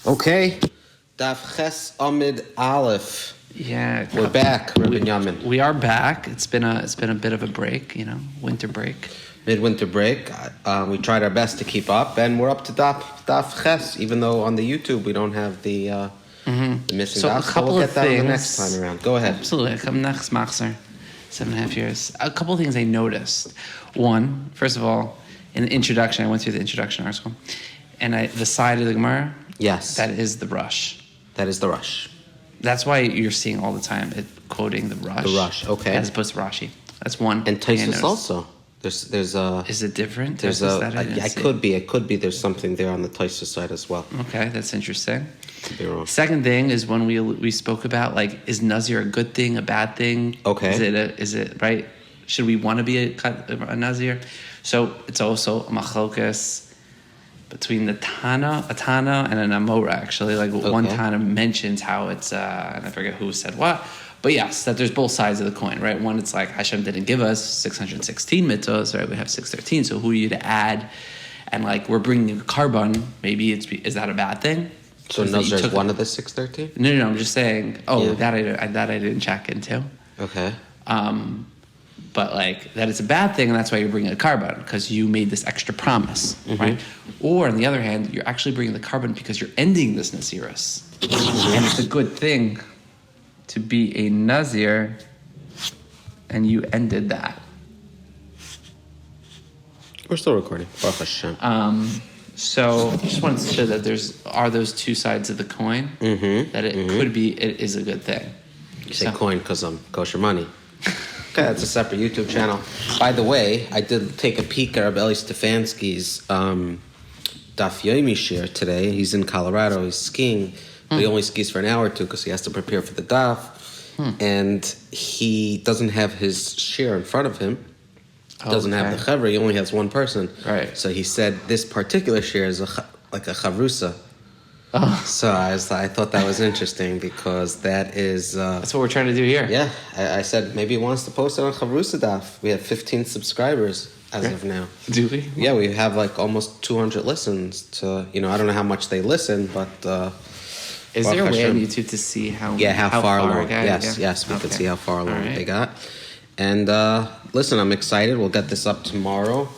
Okay. Daf Ches Amid Aleph. Yeah, we're back, Binyomin. We are back. It's been a bit of a break, winter break. Midwinter break. We tried our best to keep up, and we're up to Daf Ches, even though on the YouTube we don't have the missing daf. A couple we'll of get that things. the next time around. Go ahead. Absolutely. Come next, Machzer. 7.5 years. A couple of things I noticed. One, first of all, in the introduction, I went through the introduction article, and the side of the Gemara. Yes. That is the Rush. That is the Rush. That's why you're seeing all the time it quoting the Rush. The Rush, okay. As opposed to Rashi. That's one. And Taisus also. There's a. Is it different? There's It could be. There's something there on the Taisus side as well. Okay, that's interesting. Could be wrong. Second thing is when we spoke about is Nazir a good thing, a bad thing? Okay. Is it right? Should we want to be a Nazir? So it's also a machlokas between a Tana and an Amora, actually. One Tana mentions how it's, and I forget who said what, but yes, that there's both sides of the coin, right? One, it's like Hashem didn't give us 616 mitzvahs, right? We have 613, so who are you to add? And we're bringing a carbon, maybe is that a bad thing? So Nazir is one of the 613? No, I'm just saying, that I didn't check into. Okay. But that it's a bad thing, and that's why you're bringing a carbon, because you made this extra promise, right? Or on the other hand, you're actually bringing the carbon because you're ending this Naziris. And it's a good thing to be a Nazir, and you ended that. We're still recording. Baruch Hashem. So just wanted to show that are those two sides of the coin, that it is a good thing. You say coin because I'm kosher money. Okay, that's a separate YouTube channel. By the way, I did take a peek at Rabbi Stefanski's Daf Yomi share today. He's in Colorado. He's skiing, but he only skis for an hour or two because he has to prepare for the Daf. And he doesn't have his share in front of him. He doesn't have the Chavra. He only has one person. Right. So he said this particular share is like a Chavrusa. Oh. So I thought that was interesting because that is... that's what we're trying to do here. Yeah, I said maybe he wants to post it on Chavrusa Daf. We have 15 subscribers as of now. Do we? Yeah, we have almost 200 listens to, I don't know how much they listen, but... is there a way on YouTube to see how far along? Yes, we could see how far along they got. And listen, I'm excited. We'll get this up tomorrow,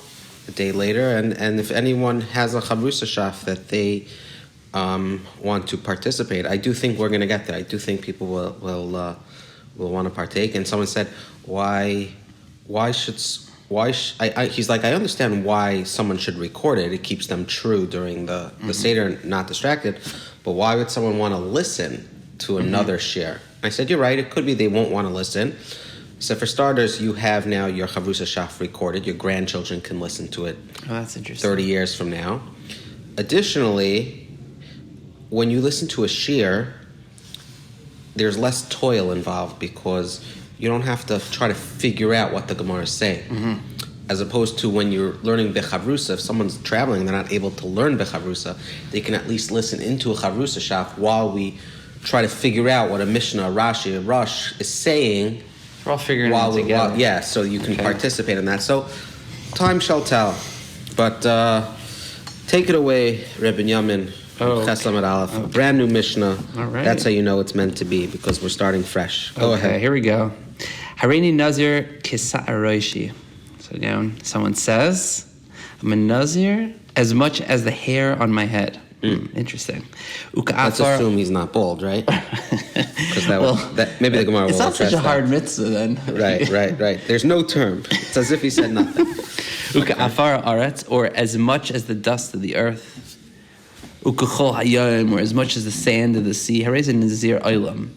a day later. And if anyone has a Chavrusa Shaf that they... want to participate, I do think we're going to get there. I do think people will want to partake. And someone said, he's like, I understand why someone should record it. It keeps them true during the Seder, not distracted. But why would someone want to listen to another share? And I said, you're right. It could be they won't want to listen. So for starters, you have now your Chavrusa Shaf recorded. Your grandchildren can listen to it. Oh, that's interesting. 30 years from now. Additionally, when you listen to a shir, there's less toil involved because you don't have to try to figure out what the Gemara is saying. As opposed to when you're learning Bechavrusa, if someone's traveling, they're not able to learn Bechavrusa, they can at least listen into a Chavrusa Shaf while we try to figure out what a Mishnah, a Rashi, a Rosh is saying. We're all figuring it together. So you can participate in that. So time shall tell. But take it away, Rebbe Binyomin. A brand new Mishnah. All right. That's how you know it's meant to be because we're starting fresh. Go ahead. Here we go. Harini Nazir Kisa Aroishi. So again, someone says, I'm a Nazir as much as the hair on my head. Interesting. Let's assume he's not bald, right? Because maybe the Gemara will it's not such a hard that. mitzvah then. Right. There's no term. It's as if he said nothing. Uka'afar aretz, or as much as the dust of the earth. Ukachol hayom, or as much as the sand of the sea. Harez a Nazir olam.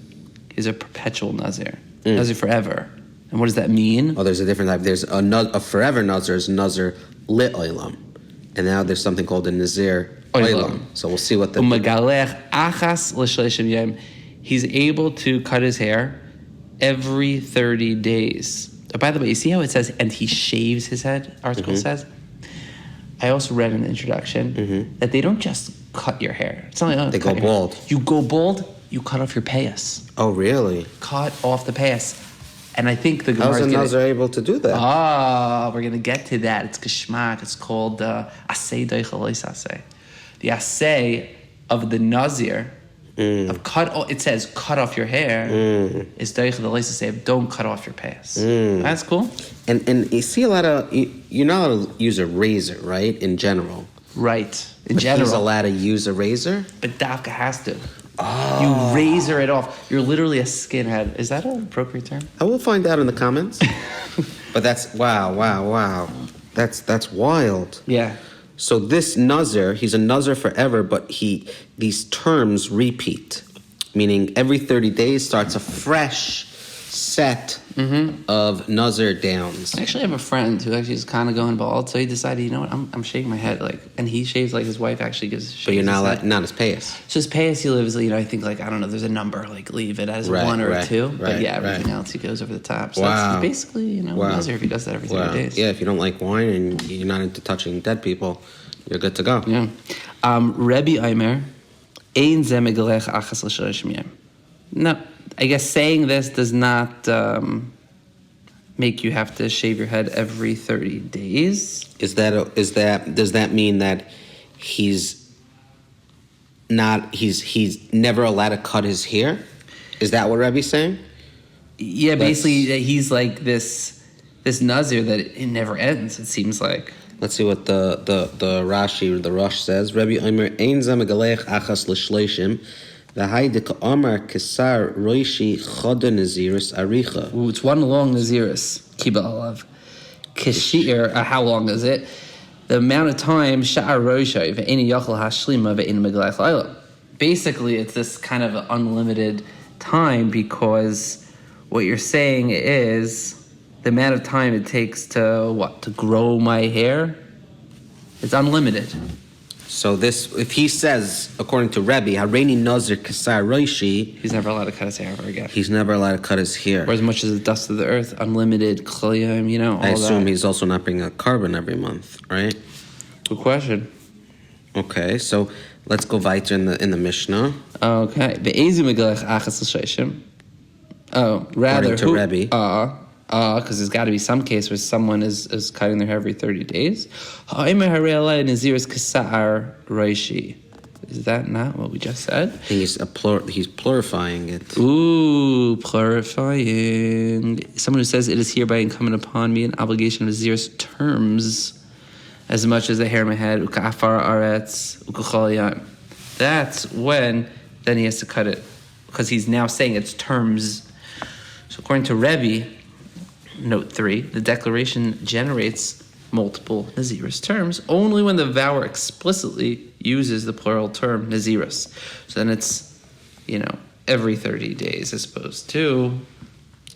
He's a perpetual Nazir. Nazir forever. And what does that mean? Oh, there's a different type. There's a forever Nazir is Nazir lit olam. And now there's something called a Nazir olam. So we'll see what the... Umagalech achas l'shleishim yom. He's able to cut his hair every 30 days. Oh, by the way, you see how it says, and he shaves his head? Article says. I also read in the introduction that they don't just cut your hair. It's not like they go bald. You go bald, you cut off your payas. Oh, really? Cut off the payas. And I think the Gemara is Nazir able to do that? We're going to get to that. It's kishmak. It's called asay deichel asay. The asay of the Nazir, it says cut off your hair, is Deicha the Leisa say don't cut off your payas. That's cool. And you see a lot of, you're not allowed to use a razor, right? In general. Right. In But general. he's allowed to use a razor? But Dafka has to. Oh. You razor it off. You're literally a skinhead. Is that an appropriate term? I will find out in the comments. But that's, wow. That's wild. Yeah. So this Nazir, he's a Nazir forever, but these terms repeat, meaning every 30 days starts a fresh set of Nazir downs. I actually have a friend who actually is kind of going bald, so he decided, you know what, I'm shaving my head, and he shaves like his wife actually gives. But you're not as payas. So his payas he lives, I think I don't know, there's a number, leave it as one or a two, but yeah, everything else he goes over the top. So that's basically, Nazir if he does that every 30 days. Yeah, if you don't like wine and you're not into touching dead people, you're good to go. Yeah. Rebbe Eimer, ein ze megalech achas l'shalosh yom. No, I guess saying this does not make you have to shave your head every 30 days. Does that mean that he's never allowed to cut his hair? Is that what Rebbe's saying? Yeah, basically that he's like this Nazir that it never ends, it seems like. Let's see what the Rashi or the Rosh says. Rebbe Omer ein za megalech achas l'shleishim v'hai deka'amar kesar roishi choda naziris aricha. Ooh, it's one long Naziris. Kiba alav. Kashir, how long is it? The amount of time sha'ar roshay ve'eni yachal hashlima ve'eni megalech l'ayla. Basically, it's this kind of unlimited time because what you're saying is the amount of time it takes to grow my hair, it's unlimited. So this, if he says, according to Rebbe, Hareini Nazir Kasar Roishi, he's never allowed to cut his hair ever again. He's never allowed to cut his hair. Or as much as the dust of the earth, unlimited klayim, all that. I assume he's also not bringing a carbon every month, right? Good question. Okay, so let's go weiter in the Mishnah. Okay. Be'ezu megalech achas l'sheishim. Oh, rather, according to Rebbe. Because there's got to be some case where someone is cutting their hair every 30 days. Is that not what we just said? I think he's plurifying it. Ooh, plurifying. Someone who says it is hereby incumbent upon me an obligation of Nazir's terms as much as the hair in my head. That's when then he has to cut it because he's now saying it's terms. So according to Rebbe, Note 3, the declaration generates multiple Naziris terms only when the vower explicitly uses the plural term Naziris. So then it's, every 30 days as opposed to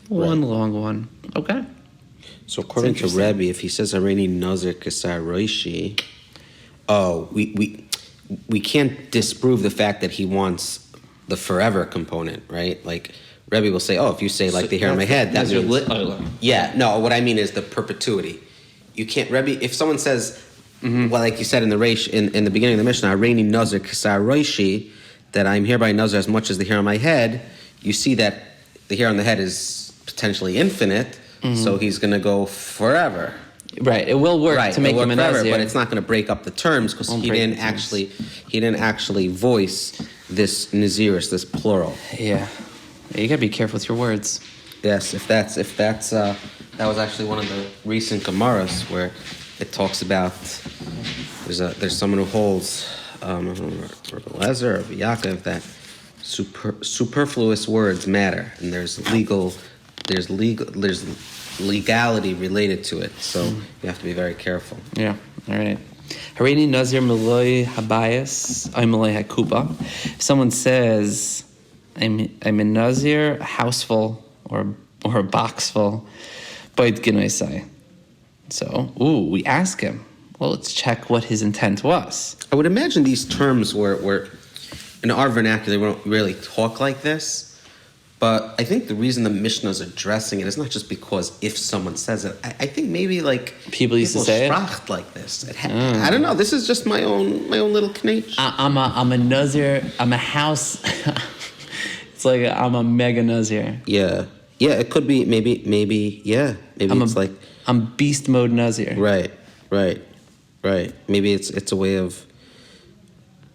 one long one. Okay. So according to Rebbe, if he says Hareini Nazir Kasar Roishi, we can't disprove the fact that he wants the forever component, right? Like, Rebbe will say, if you say like the hair on my head, that means... Yeah, no, what I mean is the perpetuity. You can't, Rebbe, if someone says, well, like you said in the Reish, in the beginning of the Mishnah, Hareini Nazir Kasar Roishi, that I'm hereby Nazir as much as the hair on my head, you see that the hair on the head is potentially infinite, so he's going to go forever. Right, it will work to make him a Nazir. But it's not going to break up the terms because he didn't actually voice this Naziris, this plural. Yeah. You gotta be careful with your words. Yes, if that was actually one of the recent Gemaras where it talks about there's someone who holds Lezer or Yaakov that superfluous words matter and there's legality related to it, so you have to be very careful. Yeah, all right. Hareini Nazir Maloi Habayas, I'm Maloi Hakuba. If someone says, I'm a Nazir, a house full or a box full, Bait Ginoisai. So, we ask him. Well, let's check what his intent was. I would imagine these terms were in our vernacular, we don't really talk like this. But I think the reason the Mishnah is addressing it is not just because if someone says it. I think maybe like people used to say it like this. I don't know. This is just my own little knetch. I'm a Nazir. I'm a house. It's like I'm a mega Nazir. Yeah. It could be maybe. Yeah, maybe it's like I'm beast mode Nazir. Right. Maybe it's a way of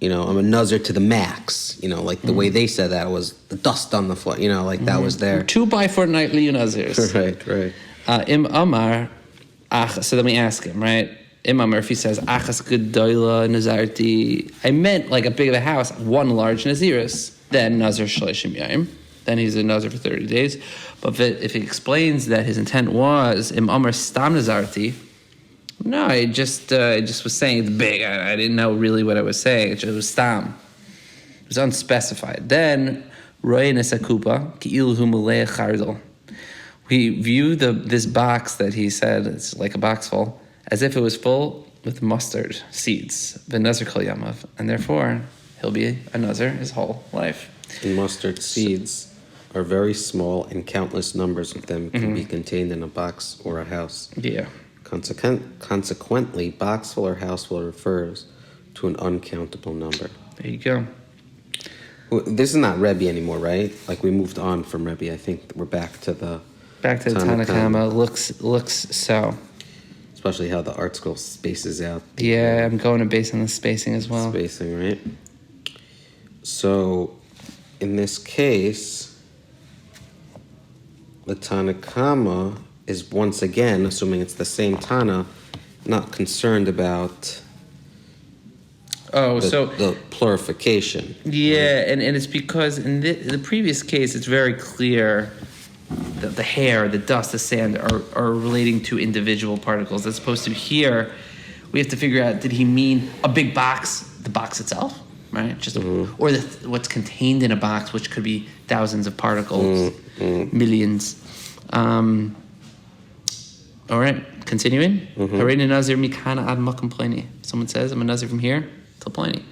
I'm a Nazir to the max. Like the way they said that was the dust on the floor. Like that was their 2 by fortnightly Nazirs. Right. Im Amar, so then we ask him, right? Im Amar, if he says, Achas Gedoyla Nazarti, I meant like a big of a house, 1 large Naziris, then Nazir Shleshim Yaim. Then he's a Nazir for 30 days. But if he explains that his intent was, Im Amar Stam Nazarti, no, I just was saying it's big. I didn't know really what I was saying. It was Stam. It was unspecified. Then, Roy Nesakupa, Ki'ilu Mulei Chardal. We view this box that he said, it's like a box full, as if it was full with mustard seeds, the Nazir Kol Yamav, and therefore he'll be a Nazir his whole life. And mustard seeds are very small, and countless numbers of them can be contained in a box or a house. Yeah. Consequently, boxful or houseful refers to an uncountable number. There you go. This is not Rebbe anymore, right? Like we moved on from Rebbe. I think we're back to the Tanakama. Looks so. Especially how the art school spaces out. Yeah, I'm going to base on the spacing as well. Spacing, right? So, in this case, the Tanakama is once again, assuming it's the same Tana, not concerned about the plurification. Yeah, right? and it's because in the previous case, it's very clear that the hair, the dust, the sand are relating to individual particles. As opposed to here, we have to figure out, did he mean a big box, the box itself, right? Or what's contained in a box, which could be thousands of particles, millions. All right, continuing. Hareni Nazir mikana ad makom pliny. Someone says, I'm a Nazir from here till Pliny.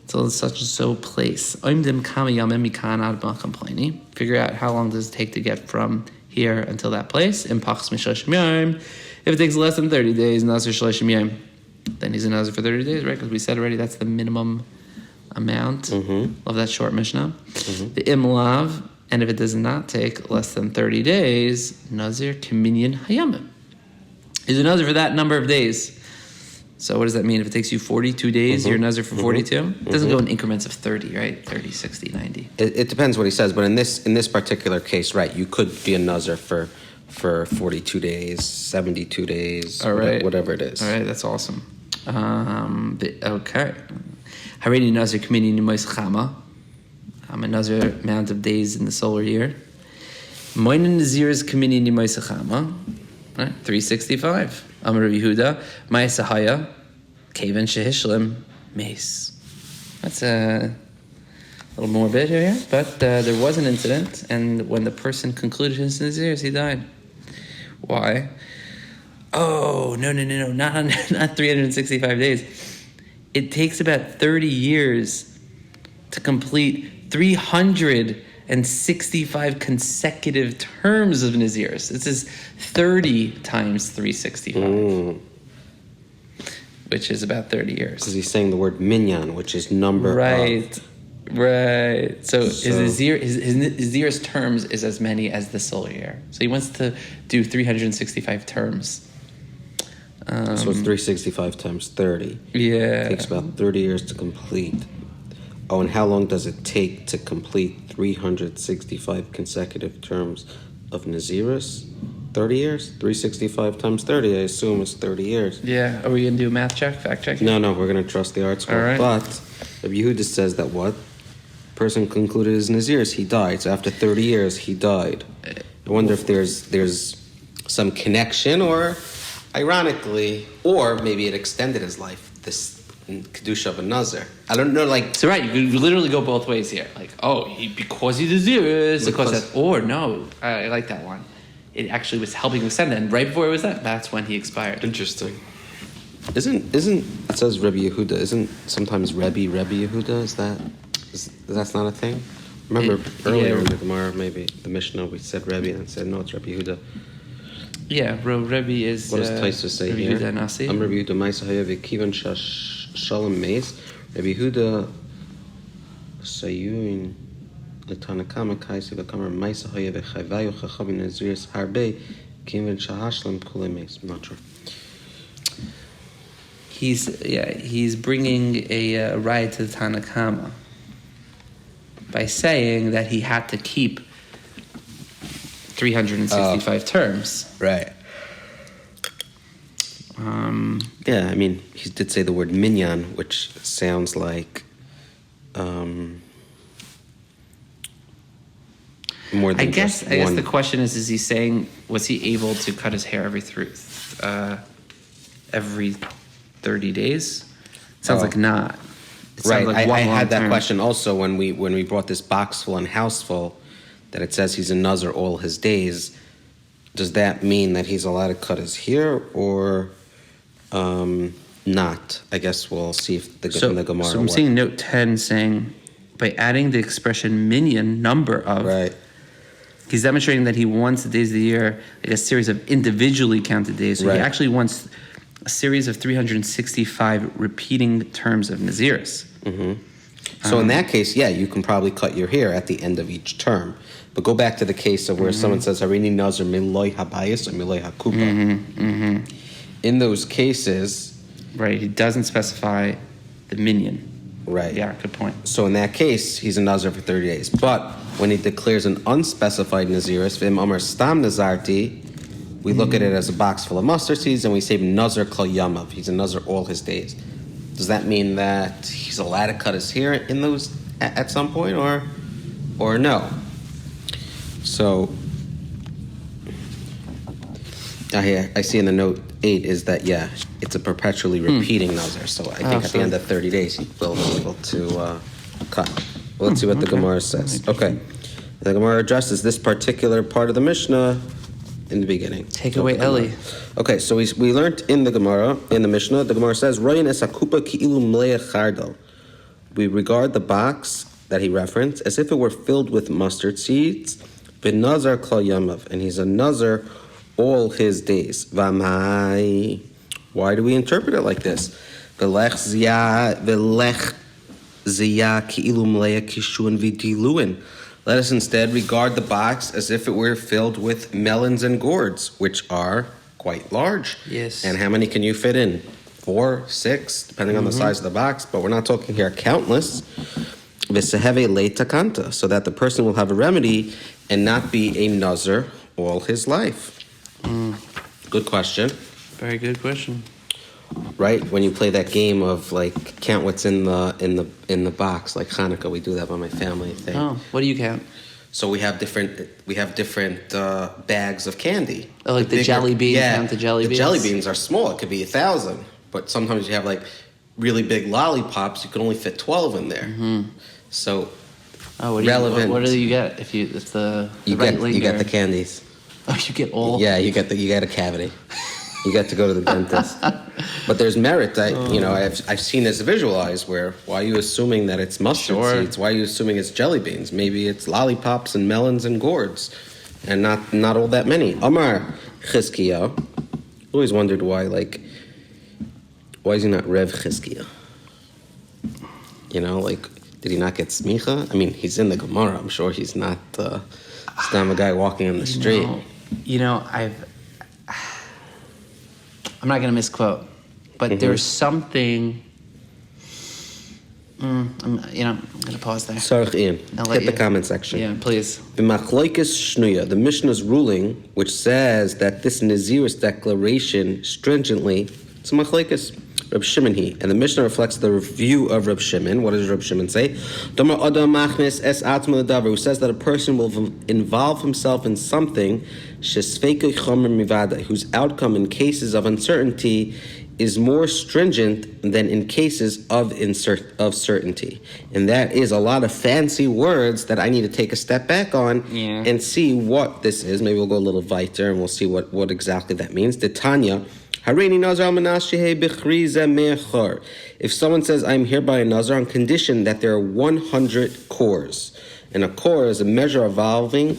Till such and so place. Oimdim kama yamim mikana ad makom pliny. Figure out how long does it take to get from here until that place. Impachs mishloshim yom. If it takes less than 30 days, Nazir shloshim yom, then he's a Nazir for 30 days, right? Because we said already that's the minimum amount of that short Mishnah. The imlav, and if it does not take less than 30 days, Nazir kiminyan hayamim. He's a Nazir for that number of days. So what does that mean? If it takes you 42 days, you're a Nazir for 42? It doesn't go in increments of 30, right? 30, 60, 90. It depends what he says, but in this particular case, right, you could be a Nazir for 42 days, 72 days, all right. Whatever it is. All right, that's awesome. Okay. Hareni Nazir Kamini Nimois Chama. I'm a Nazir amount of days in the solar year. Moinen Nazir's Kamini Nimois Chama. 365. Amar Rabbi Yehuda, Ma'asahaya, Kaven Shehishlim, Mace. That's a little morbid here, but there was an incident, and when the person concluded his Nazirs, he died. Why? Oh, no, not 365 days. It takes about 30 years to complete 365 consecutive terms of Nazirs. This is 30 times 365, which is about 30 years. Because he's saying the word minyan, which is number right. So his Nazir's terms is as many as the solar year. So he wants to do 365 terms. So it's 365 times 30. Yeah. It takes about 30 years to complete. Oh, and how long does it take to complete 365 consecutive terms of Naziris? 30 years? 365 times 30, I assume, is 30 years. Yeah. Are we going to do a math check, fact check? No, we're going to trust the art school. All right. But Rabbi Yehuda says that what? Person concluded his Naziris, he died. So after 30 years, he died. I wonder if there's some connection, or ironically, or maybe it extended his life, this Kedusha of a Nazir. I don't know, like... So right, you could literally go both ways here. Like, because he's Naziris, because that, or no, I like that one. It actually was helping extend that, and right before it was that's when he expired. Interesting. Isn't it says Rebbe Yehuda, isn't sometimes Rebbe Yehuda, that's not a thing? Remember earlier in the Gemara, maybe the Mishnah, we said Rebbe and said no, it's Rebbe Yehuda. Yeah, Rebbe is... What does Taisa say Rebbe here? Yehuda Nasi. I'm Rebbe Yehuda Maisahaya V'kivan Shalom Meis. Rebbe Yehuda Sayuin L'Tanakama Kaisi V'kamar Maisahaya V'chayvayu Chachavim Naziris Harbe Kivan Shahashlam Kule Meis. I'm not sure. he's bringing a ride to the Tanakama by saying that he had to keep 365 terms. Right. Yeah, I mean, he did say the word minyan, which sounds like more than I guess one. the question is he saying, was he able to cut his hair every 30 days? Sounds like not. It sounds Right. like I had that term. question also when we brought this box full and house full, that it says he's a Nazir all his days. Does that mean that he's allowed to cut his hair or not? I guess we'll see if in the Gemara. So I'm seeing note 10 saying, by adding the expression minyan, number of, right. He's demonstrating that he wants the days of the year, like a series of individually counted days. So right. He actually wants a series of 365 repeating terms of Naziris. Mm-hmm. So in that case, yeah, you can probably cut your hair at the end of each term. But go back to the case of where someone says, Harini Nazir miloi habayis or miloi hakupa. In those cases... Right, he doesn't specify the minyan. Right. Yeah, good point. So in that case, he's a Nazir for 30 days. But when he declares an unspecified Naziris, Vim Amar Stam Nazarti, we look at it as a box full of mustard seeds and we say Nazir Kol Yamav. He's a Nazir all his days. Does that mean that he's allowed to cut his hair in those at some point or no? So I see in the note 8 is that, yeah, it's a perpetually repeating Nazir. So I think at the end of 30 days, he will be able to cut. Well, let's see what the Gemara says. Okay. The Gemara addresses this particular part of the Mishnah in the beginning. Take away Eli. Okay, so we learned in the Gemara, in the Mishnah, the Gemara says, Royin es hakupa ki'ilu mleya chardal. We regard the box that he referenced as if it were filled with mustard seeds, bin nazar kol yamav, and he's a nazar all his days. Vamai. Why do we interpret it like this? Velech ziyah ki'ilu mleya kishun v'diluin. Let us instead regard the box as if it were filled with melons and gourds, which are quite large. Yes. And how many can you fit in? 4, 6, depending on the size of the box. But we're not talking here countless. V'seheve leitakanta, so that the person will have a remedy and not be a nazir all his life. Good question. Very good question. Right? When you play that game of like count what's in the box, like Hanukkah, we do that by my family thing. Oh, what do you count? So we have different bags of candy. Oh, like the jelly beans. Yeah, Count the jelly beans. The jelly beans are small. It could be 1,000, but sometimes you have like really big lollipops. You can only fit 12 in there. So relevant. What do you get if you get the candies. Oh, you get all. Yeah, you get a cavity. You get to go to the dentist. But there's merit. I've seen this visualized where, why are you assuming that it's mustard seeds? Why are you assuming it's jelly beans? Maybe it's lollipops and melons and gourds and not all that many. Amar Chizkiah. Always wondered why is he not Rev Chizkiah? Did he not get smicha? I mean, he's in the Gemara. I'm sure he's not a guy walking on the street. I'm not going to misquote, but there's something. I'm going to pause there. Sarach Ian, hit the comment section. Yeah, please. The Mishnah's ruling, which says that this Nazir's declaration stringently, it's a machlekes. Reb Shimon and the Mishnah reflects the review of Reb Shimon. What does Reb Shimon say? Who says that a person will involve himself in something whose outcome in cases of uncertainty is more stringent than in cases of certainty. And that is a lot of fancy words that I need to take a step back on and see what this is. Maybe we'll go a little weiter and we'll see what exactly that means. The Tanya. If someone says, I'm hereby a Nazir on condition that there are 100 cores, and a core is a measure of volume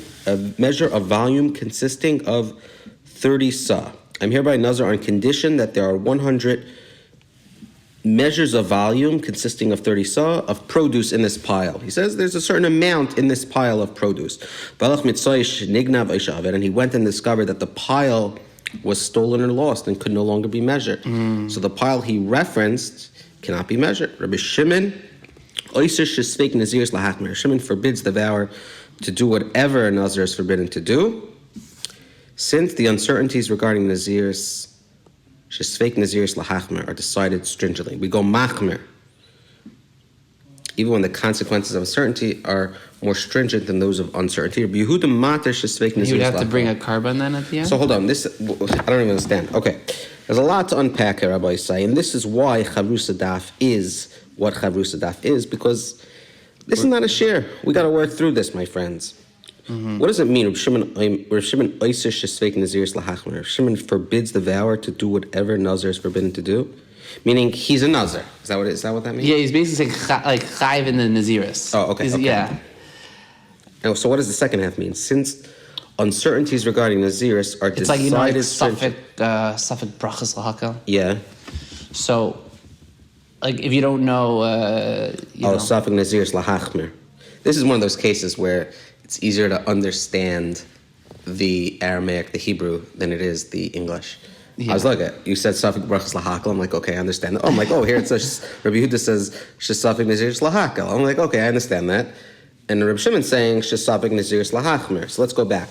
consisting of 30 sa. I'm hereby a Nazir on condition that there are 100 measures of volume consisting of 30 sa of produce in this pile. He says there's a certain amount in this pile of produce. And he went and discovered that the pile was stolen or lost and could no longer be measured. So the pile he referenced cannot be measured. Rabbi Shimon, Oiser shesveik Nazir's lahachmer. Shimon forbids the vower to do whatever a Nazir is forbidden to do, since the uncertainties regarding Nazir's shesveik Nazir's lahachmer are decided stringently. We go machmer, even when the consequences of uncertainty are more stringent than those of uncertainty. Rabbi Yehuda mater shesveik Nazir's lahachmer. You would have to bring a carbon then at the end? So hold on, I don't even understand. Okay, there's a lot to unpack here, Rabbi Isai, and this is why Chavrusa Daf is what Chavrusa Daf is, because this is not a share. We got to work through this, my friends. What does it mean? Reb Shimon Oiser shesveik Nazir's lahachmer. Shimon forbids the vower to do whatever Nazir is forbidden to do, meaning he's a Nazir. Is that what that means? Yeah, he's basically saying like chayiv in the Naziris. Oh, okay. Yeah. Now, so what does the second half mean? Since uncertainties regarding Naziris are It's decided... like, Suffolk brachas lahakal. Yeah. So, like, if you don't know, Safek Nazir's lahachmer. This is one of those cases where it's easier to understand the Aramaic, the Hebrew, than it is the English. Yeah. I was like, you said Safek brachas lahakal. I'm like, okay, I understand that. Oh, I'm like, here it says, Rabbi Yehuda says, Safek Nazir's lahakal. I'm like, okay, I understand that. And Rabbi Shimon's saying, Safek Nazir's lahachmer. So let's go back.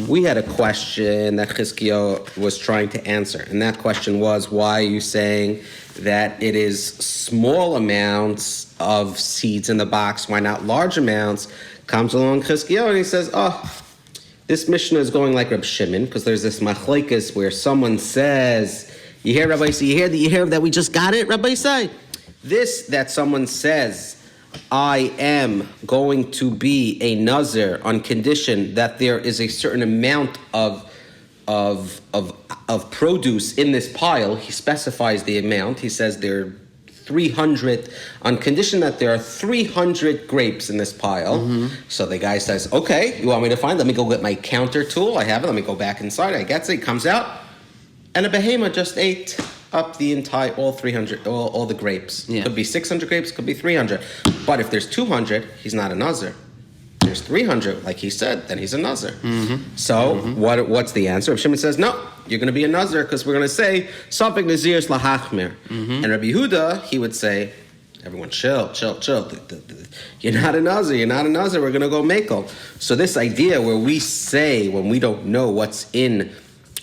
We had a question that Chizkiyo was trying to answer. And that question was, why are you saying that it is small amounts of seeds in the box? Why not large amounts? Comes along Chizkiyo and he says, this Mishnah is going like Rabbi Shimon, because there's this machlekes where someone says, you hear Rabbi Yisai, you hear that we just got it, Rabbi Yisai? This that someone says, I am going to be a Nazir on condition that there is a certain amount of produce in this pile. He specifies the amount. He says there are 300, on condition that there are 300 grapes in this pile. So the guy says, okay, you want me to find? Let me go get my counter tool. I have it. Let me go back inside. I gets it. He comes out, and a behemoth just ate up the entire, all 300, all the grapes. Yeah. Could be 600 grapes, could be 300. But if there's 200, he's not a Nazir. There's 300, like he said, then he's a Nazir. So what's the answer? If Shimon says, no, you're going to be a Nazir, because we're going to say, Safek Nazir's lahachmer. And Rabbi Yehuda, he would say, everyone chill. You're not a Nazir, we're going to go makel. So this idea where we say, when we don't know what's in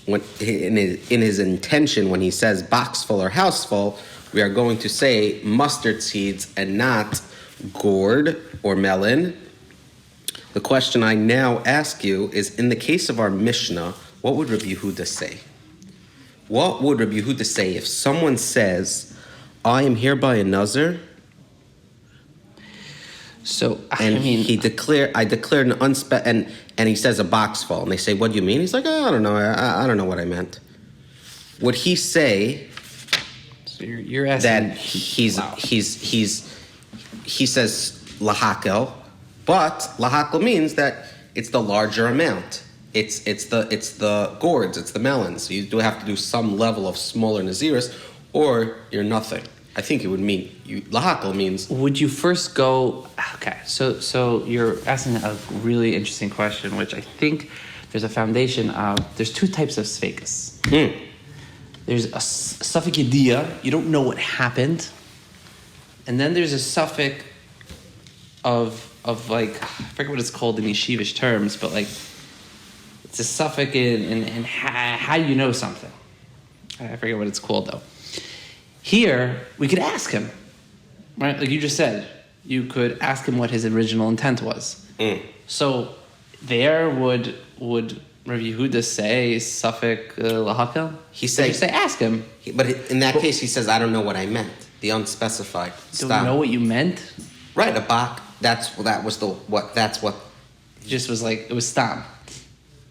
his intention, when he says box full or house full, we are going to say mustard seeds and not gourd or melon. The question I now ask you is, in the case of our Mishnah, what would Rabbi Yehuda say? What would Rabbi Yehuda say if someone says, I am hereby a Nazir? So, I declared an and he says a box full, and they say, what do you mean? He's like, I don't know, I don't know what I meant. Would he say? So you're asking that he says lahakel, but lahakel means that it's the larger amount. It's the gourds, it's the melons. So you do have to do some level of smaller naziris, or you're nothing. I think it would mean lahakel means. Would you first go? Okay, so you're asking a really interesting question, which I think there's a foundation of. There's two types of sveikas. There's a suffix yediyah, you don't know what happened, and then there's a suffix of like, I forget what it's called in yeshivish terms, but like it's a suffix in how you know something. I forget what it's called though. Here, we could ask him, right? Like you just said, you could ask him what his original intent was. So there would Rabbi Yehuda say Safek lahakel? He said, just say ask him. But in that case, he says, I don't know what I meant. The unspecified. Don't you know what you meant? Right, a bak. That's what. It just was like, it was stam.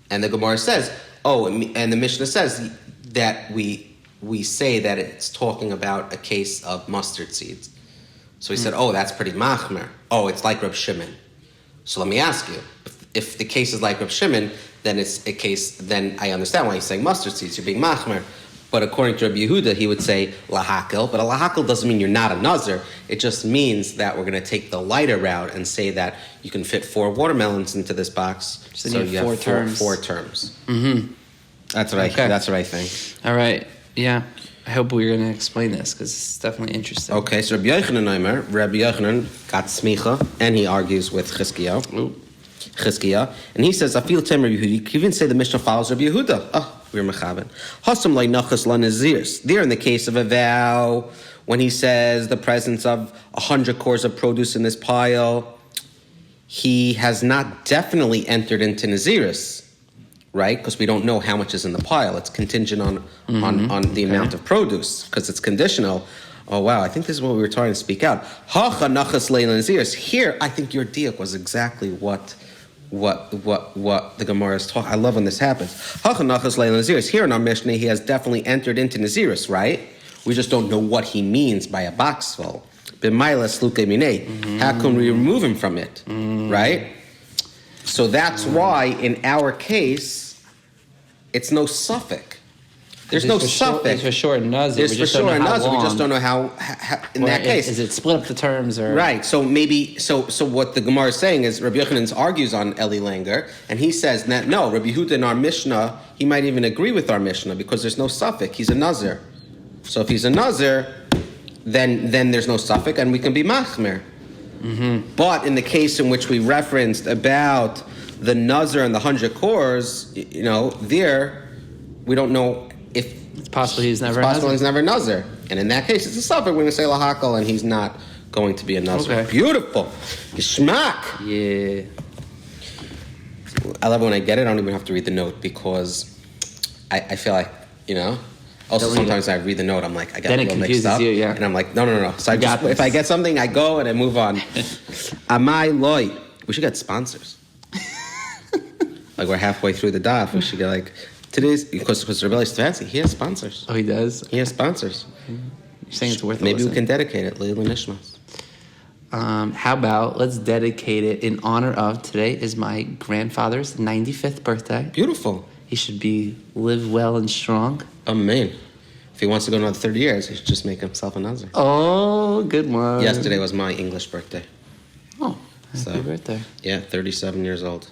And the Gemara says, and the Mishnah says that we say that it's talking about a case of mustard seeds. So he said, that's pretty machmer. It's like Reb Shimon. So let me ask you, if the case is like Reb Shimon, then it's a case, then I understand why he's saying mustard seeds, you're being machmer. But according to Rabbi Yehuda, he would say lahakel. But a lahakel doesn't mean you're not a nazir. It just means that we're going to take the lighter route and say that you can fit 4 watermelons into this box. So you have 4 terms. 4 terms. That's what Okay. That's what I think. All right. Yeah. I hope we're going to explain this because it's definitely interesting. Okay, so Rabbi Yochanan got smicha, and he argues with Chizkiah, and he says, "I feel Rabbi Yehuda." You can even say the Mishnah follows Rabbi Yehuda. Oh, we're mechaben. Hasam le'nachas la'nazirs. There, in the case of a vow, when he says the presence of 100 cores of produce in this pile, he has not definitely entered into Naziris. Right, because we don't know how much is in the pile. It's contingent on the amount of produce, because it's conditional. Oh wow, I think this is what we were trying to speak out. Hacha nachas le'naziris. Here, I think your diak was exactly what the Gemara is talking. I love when this happens. Hacha nachas le'naziris. Here in our Mishnah, he has definitely entered into Naziris. Right, we just don't know what he means by a box full. B'mayla sluke minei. How can we remove him from it? Right. So that's why, in our case, it's no suffix. There's no suffix. There's for sure Nazir. There's for sure Nazir. We just don't know how in that case. Is it split up the terms or right? So maybe so what the Gemara is saying is Rabbi Yochanan argues on Eli Langer, and he says that no, Rabbi Yehuda in our Mishnah, he might even agree with our Mishnah because there's no suffix. He's a Nazir. So if he's a Nazir, then there's no suffix, and we can be machmir. Mm-hmm. But in the case in which we referenced about the Nazir and the 100 cores, there we don't know if it's possible he's never a Nazir. And in that case, it's a suffix. We're going to say lahakal, and he's not going to be a Nazir. Okay. Beautiful. Geschmack. Yeah. I love when I get it. I don't even have to read the note because I feel like, Also, sometimes I read the note, I'm like, I got a little mixed up. You, yeah. And I'm like, no. So if I get something, I go and I move on. Amai loy. We should get sponsors. Like we're halfway through the daf. We should get today's, because Rebellious fancy, he has sponsors. Oh, he does? He has sponsors. You're saying it's worth it. Maybe we can dedicate it, Leila Nishmas. How about let's dedicate it in honor of, today is my grandfather's 95th birthday. Beautiful. He should live well and strong. Amen. If he wants to go another 30 years, he should just make himself a Nazir. Oh, good one. Yesterday was my English birthday. Oh, happy birthday. Yeah, 37 years old.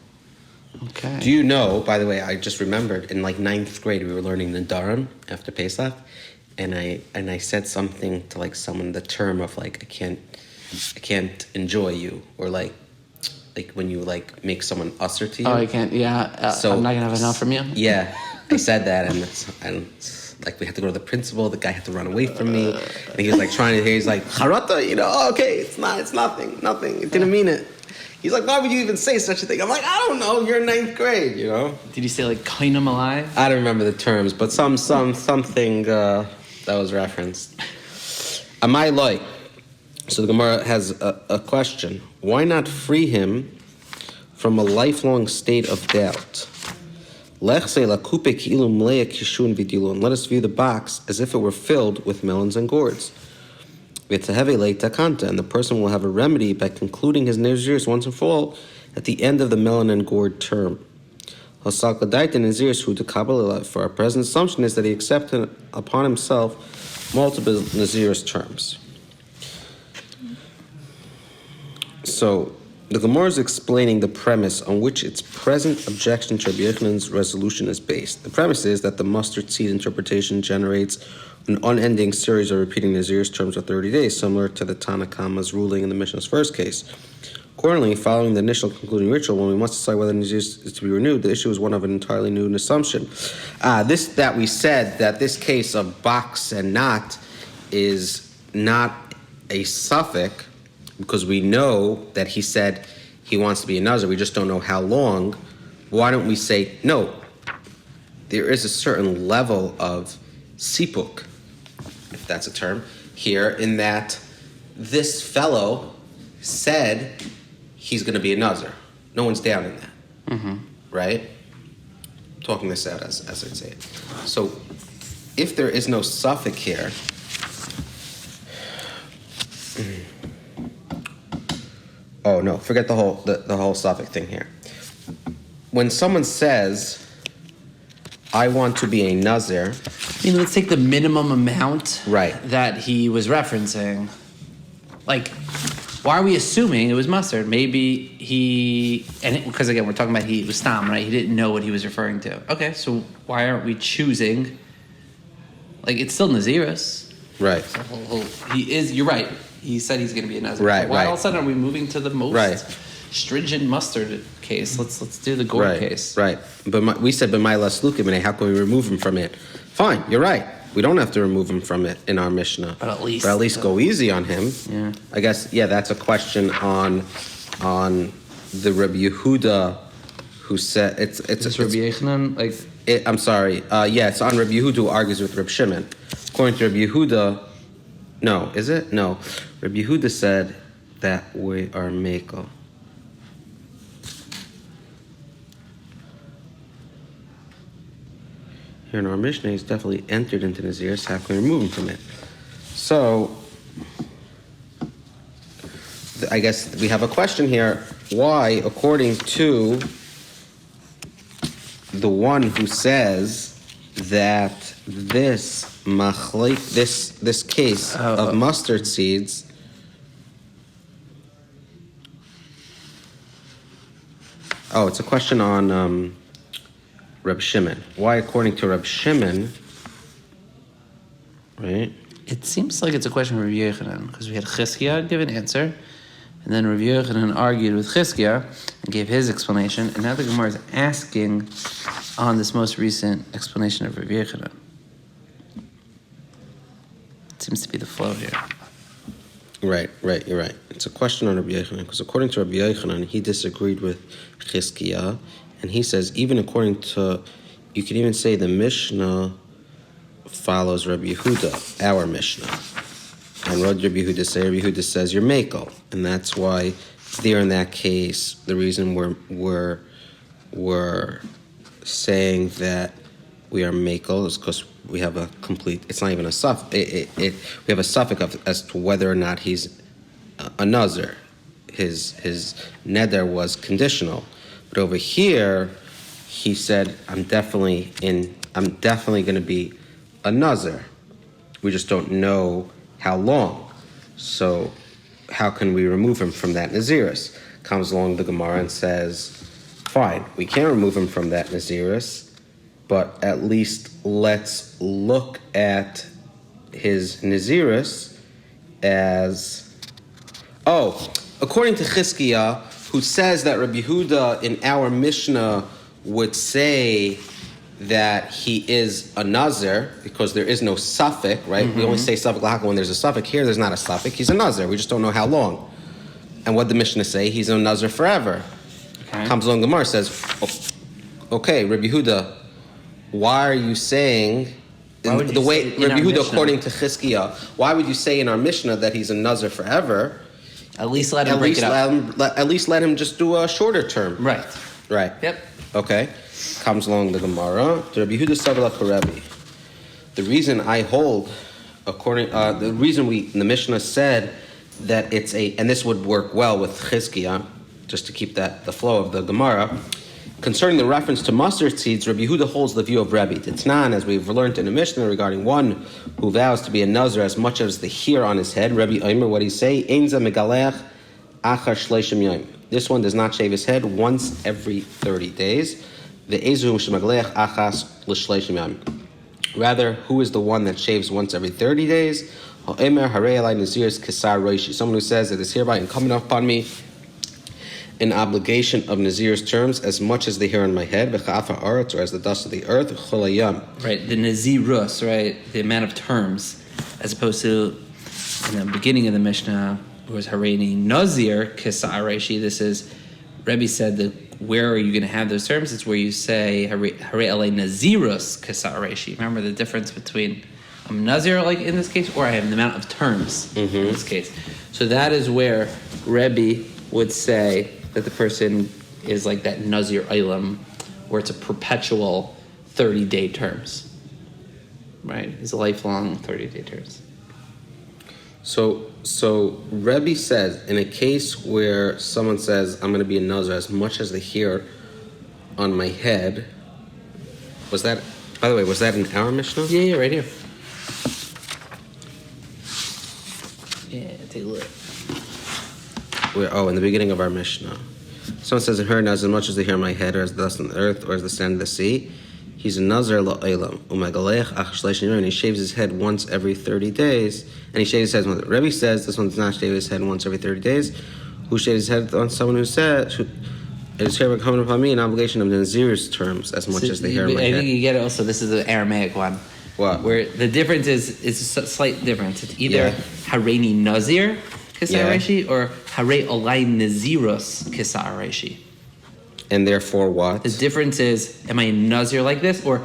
Okay. Do you know, by the way, I just remembered, in 9th grade, we were learning the Dharam after Pesach, and I said something to someone, the term of I can't enjoy you, or when you make someone usher to you. Oh, I can't. Yeah. So I'm not gonna have enough from you. Yeah, I said that, and we had to go to the principal. The guy had to run away from me, and he was trying to. He's like, "Harata, okay, it's nothing. It didn't mean it." He's like, "Why would you even say such a thing?" I'm like, "I don't know. You're in 9th grade, Did you say kainam alive? I don't remember the terms, but something that was referenced. Amai loy. So the Gemara has a question. Why not free him from a lifelong state of doubt? Let us view the box as if it were filled with melons and gourds. And the person will have a remedy by concluding his Naziris once and for all at the end of the melon and gourd term. For our present assumption is that he accepted upon himself multiple Naziris terms. So, the Gemara is explaining the premise on which its present objection to Rabbi Yochanan's resolution is based. The premise is that the mustard seed interpretation generates an unending series of repeating Nazir's terms of 30 days, similar to the Tanakama's ruling in the Mishnah's first case. Accordingly, following the initial concluding ritual, when we must decide whether Nazir is to be renewed, the issue is one of an entirely new assumption. We said that this case of box and knot is not a suffix, because we know that he said he wants to be a Nazir. We just don't know how long. Why don't we say, no, there is a certain level of sipuk, if that's a term, here, in that this fellow said he's going to be a Nazir. No one's down in that, right? Talking this out as I'd say it. So if there is no suffix here, oh no, forget the whole suffix thing here. When someone says, I want to be a Nazir. Let's take the minimum amount right. that he was referencing. why are we assuming it was mustard? Maybe because again, we're talking about it was stam, right? He didn't know what he was referring to. Okay, so why aren't we choosing? Like, it's still Naziris. Right. You're right. He said he's going to be a Nazir. Right, Why right. all of a sudden are we moving to the most stringent mustard case? Let's do the gourd case. Right. But we said b'may laslukim, how can we remove him from it? Fine, you're right. We don't have to remove him from it in our Mishnah. But at least go easy on him. Yeah. I guess, that's a question on the Rabbi Yehuda who said it's Rabbi Yechanan, I'm sorry. It's on Rabbi Yehuda who argues with Rabbi Shimon. According to Rabbi Yehuda, no, is it? No. Rabbi Yehuda said that we are Meko. Here in our Mishnah, he's definitely entered into Nazir, so how can we remove him from it? So, I guess we have a question here. Why, according to the one who says that this case of mustard seeds it's a question on Reb Shimon. Why, according to Reb Shimon, right? It seems like it's a question of Rabbi Yechanan, because we had Chizkiah give an answer, and then Rabbi Yechanan argued with Chizkiah and gave his explanation, and now the Gemara is asking on this most recent explanation of Rabbi Yechanan. It seems to be the flow here. Right, you're right. It's a question on Rabbi Yechanan, because according to Rabbi Yechanan, he disagreed with Chizkiah, and he says, even according to, you can even say the Mishnah follows Rabbi Yehuda, our Mishnah. And what did Rabbi Yehuda say? Rabbi Yehuda says, you're Mekel. And that's why there in that case, the reason we're saying that we are Mekel is because we have a complete, it's not even a suffix, we have a suffix as to whether or not he's a Nazir. His neder was conditional. But over here, he said, I'm definitely going to be a Nazir. We just don't know how long. So how can we remove him from that Naziris? Comes along the Gemara and says, fine, we can't remove him from that Naziris, but at least let's look at his Naziris as, according to Chizkiah, who says that Rabbi Yehuda in our Mishnah would say that he is a Nazir because there is no suffix, right? Mm-hmm. We only say suffix lahaka when there's a suffix. Here, there's not a suffix. He's a Nazir. We just don't know how long. And what the Mishnah say? He's a Nazir forever. Okay. Comes along the Gemara says, okay, Rabbi Yehuda, why are you saying the way Rabbi Yehuda, according to Chizkiah, why would you say in our Mishnah that he's a Nazir forever? At least let him break it up. At least let him just do a shorter term. Right. Yep. Okay. Comes along the Gemara. Rabbi Yehuda Savla Karebi. The reason I hold, the reason the Mishnah said that it's and this would work well with Chizkiah, just to keep the flow of the Gemara. Concerning the reference to mustard seeds, Rabbi Yehuda holds the view of Rebbe. Titnan, as we've learned in the Mishnah regarding one who vows to be a Nazir as much as the hair on his head. Rabbi Omer, what he say? Einza megalech achar shleishim yom. This one does not shave his head once every 30 days. The ezu shemagalech achas l'shleishim yom. Rather, who is the one that shaves once every 30 days? Ha'emer harei alai nazir's kesar roishi. Someone who says it is hereby incumbent upon me an obligation of Nazir's terms as much as the hair on my head, or as the dust of the earth, right, the Nazirus, right, the amount of terms, as opposed to in the beginning of the Mishnah, it was Hareini Nazir Kisareshi. This is, Rebbe said that where are you going to have those terms? It's where you say Hare Ale Nazirus Kisareshi. Remember the difference between I'm Nazir, like in this case, or I have the amount of terms in this case. So that is where Rebbe would say that the person is like that Nazir Ilam, where it's a perpetual 30-day terms, right? It's a lifelong 30-day terms. So Rebbe says, in a case where someone says, I'm going to be a Nazir as much as the hair on my head, was that, by the way, was that in our Mishnah? Yeah, right here. Yeah, take a look. in the beginning of our Mishnah. Someone says, "Her as much as the hair on my head, or as the dust on the earth, or as the sand of the sea." He's a Nazir la'olam. And he shaves his head once every 30 days. And he shaves his head once. Rebbe says this one does not shave his head once every 30 days. Who shaves his head on someone who said it is hair coming upon me an obligation of the Nazir's terms as much as the hair on my head. I think you get it also. This is the Aramaic one. What? Where the difference is a slight difference. It's either Hareini Nazir Kisarashi or Hare Olai Nazirus Kisarashi. And therefore what? The difference is, am I a Nazir like this, or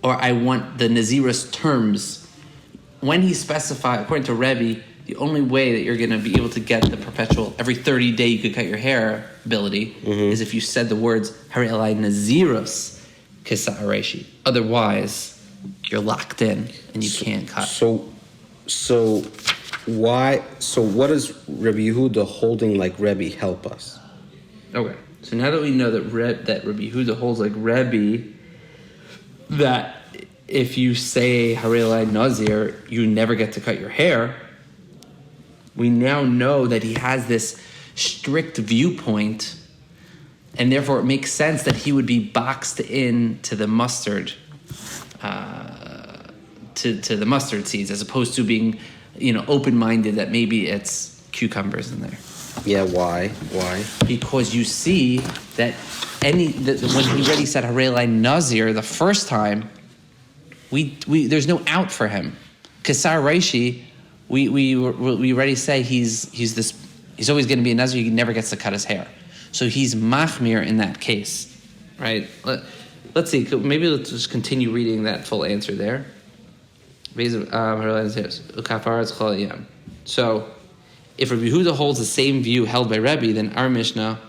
I want the Nazirus terms? When he specified, according to Rebbe, the only way that you're going to be able to get the perpetual, every 30 day you could cut your hair ability, is if you said the words, Hare Elai Nazirus Kisa'areshi. Otherwise, you're locked in and you can't cut. So what does Rabbi Yehuda holding like Rebbe help us? Okay. So now that we know that Rabbi Yehuda holds like Rebbe, that if you say Harelai Nazir, you never get to cut your hair, we now know that he has this strict viewpoint, and therefore it makes sense that he would be boxed in to the mustard, to the mustard seeds, as opposed to being, open-minded that maybe it's cucumbers in there. Yeah, why? Because you see that when he already said Harelai Nazir the first time, we there's no out for him. Kesar Reishi, we already say he's always going to be a Nazir. He never gets to cut his hair, so he's machmir in that case, right? Let's see. Maybe let's just continue reading that full answer there. So, if Rabbi Yehuda holds the same view held by Rebbe, then our Mishnah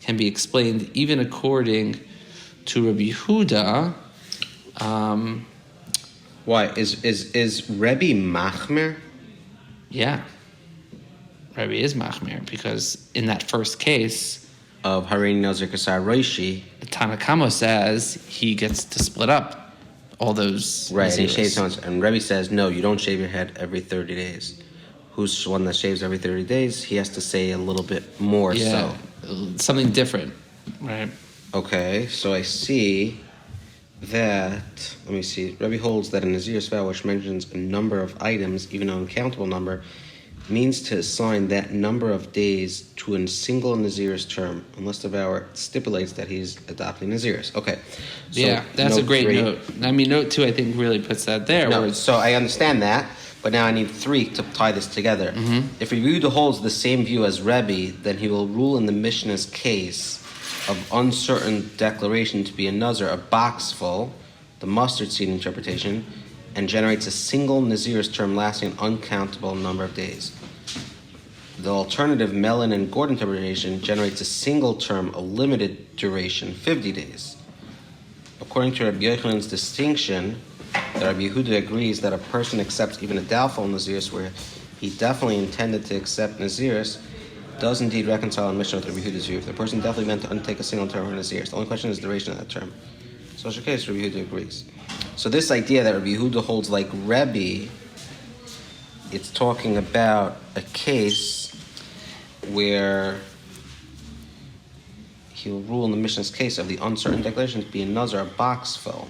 can be explained even according to Rabbi Yehuda. Why is Rebbe machmer? Yeah, Rebbe is machmer because in that first case of Hareini Nazir Kasar Roishi, the Tanakama says he gets to split up all those. Right, and he shaves once, and Rebbe says no, you don't shave your head every 30 days. Who's one that shaves every 30 days? He has to say a little bit more. Yeah, so something different, right? Okay, so I see that. Let me see. Rebbe holds that a Nazir's vow, which mentions a number of items, even an uncountable number, means to assign that number of days to a single Nazir's term, unless the vower stipulates that he's adopting Nazir's. Okay. So yeah, that's a great note. I mean, note 2, I think, really puts that there. No, so I understand that. But now I need 3 to tie this together. Mm-hmm. If Yehuda holds the same view as Rebbe, then he will rule in the Mishnah's case of uncertain declaration to be a Nazir, a box full, the mustard seed interpretation, and generates a single Nazir's term lasting an uncountable number of days. The alternative Mellon and Gordon interpretation generates a single term, a limited duration, 50 days. According to Rabbi Yochanan's distinction, that Rabbi Yehuda agrees that a person accepts even a doubtful Nazirus where he definitely intended to accept Nazirus does indeed reconcile in Mishnah with Rabbi Yehuda's view. If the person definitely meant to undertake a single term for Nazirus, the only question is the duration of that term. So in such a case, Rabbi Yehuda agrees. So this idea that Rabbi Yehuda holds like Rebbe, it's talking about a case where he will rule in the Mishnah's case of the uncertain declaration to be a Nazir, a box full,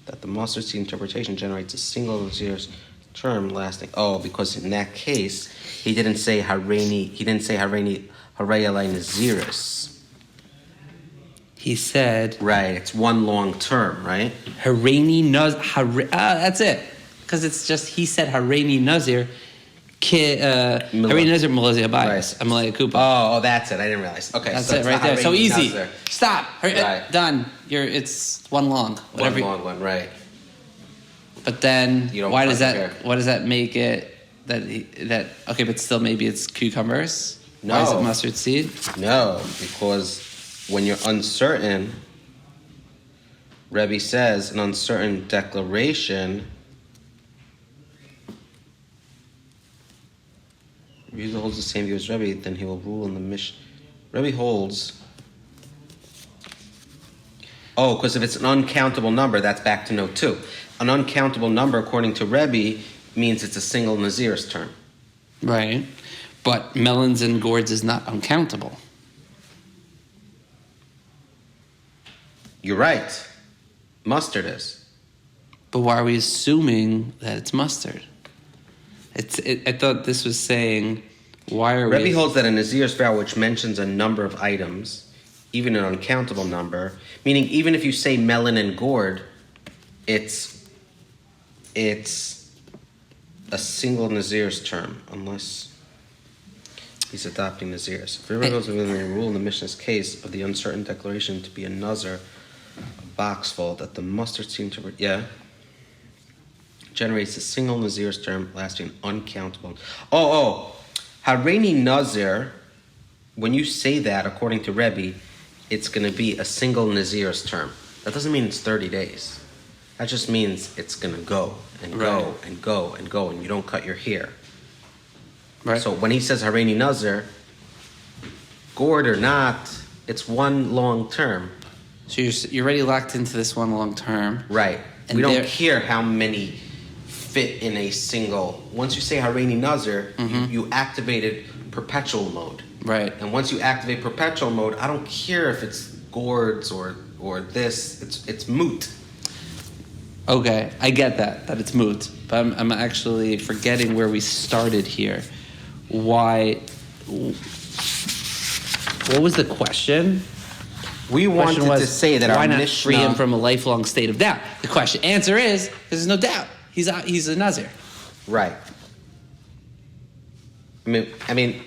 that the mustard seed interpretation generates a single Nazir's term lasting. Oh, because in that case, he didn't say Hareini Harei Alai Nazirus. He said... Right, it's one long term, right? Hareini Nazir... that's it. Because it's just, he said Hareini Nazir... Hareini Nazir Malazi Habayis. Amalei Kupa. Oh, that's it. I didn't realize. Okay, that's so it right there. So easy. Nazir. Stop. Right. Done. It's one long. One long one, right. But then, why does that? Hair. What does that make it? That okay, but still maybe it's cucumbers. No. Why is it mustard seed? No, because when you're uncertain, Rebbe says an uncertain declaration. If Yehuda holds the same view as Rebbe, then he will rule in the Mishnah. Rebbe holds. Oh, because if it's an uncountable number, that's back to note 2. An uncountable number, according to Rebbe, means it's a single Nazir's term. Right. But melons and gourds is not uncountable. You're right. Mustard is. But why are we assuming that it's mustard? I thought this was saying, why are Rebbe we... holds that a Nazir's vow which mentions a number of items, even an uncountable number, meaning even if you say melon and gourd, it's a single Nazir's term, unless he's adopting Nazirs. If Rebbe holds within the rule in the Mishnah's case of the uncertain declaration to be a Nazir, a box full, that the mustard seemed to... generates a single Nazir's term lasting uncountable. Hareini Nazir, when you say that, according to Rebbe, it's going to be a single Nazir's term. That doesn't mean it's 30 days. That just means it's going to go and go and go and go, and you don't cut your hair. Right. So when he says Hareini Nazir, gourd or not, it's one long term. So you're already locked into this one long term. Right. And we don't care how many fit in a single. Once you say Hareini Nazir, you activated perpetual mode. Right. And once you activate perpetual mode, I don't care if it's gourds or this. It's moot. Okay, I get that it's moot. But I'm actually forgetting where we started here. Why? What was the question? We wanted to say that why our not Mishnah... free him from a lifelong state of doubt? The answer is because there's no doubt. He's a Nazir. Right. I mean,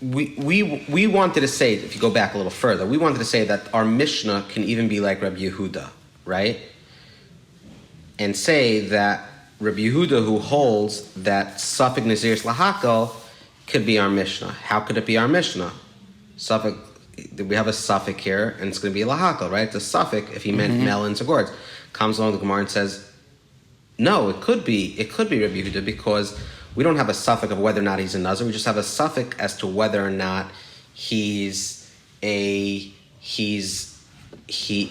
we wanted to say, if you go back a little further, we wanted to say that our Mishnah can even be like Rabbi Yehuda, right? And say that Rabbi Yehuda, who holds that Safek Nazir's Lahakal, could be our Mishnah. How could it be our Mishnah? We have a Safek here, and it's going to be a Lahakal, right? It's a Safek if he meant melons or gourds. Comes along the Gemara and says, no, it could be Rabbi Yehuda, because we don't have a suffix of whether or not he's a Nazir. We just have a suffix as to whether or not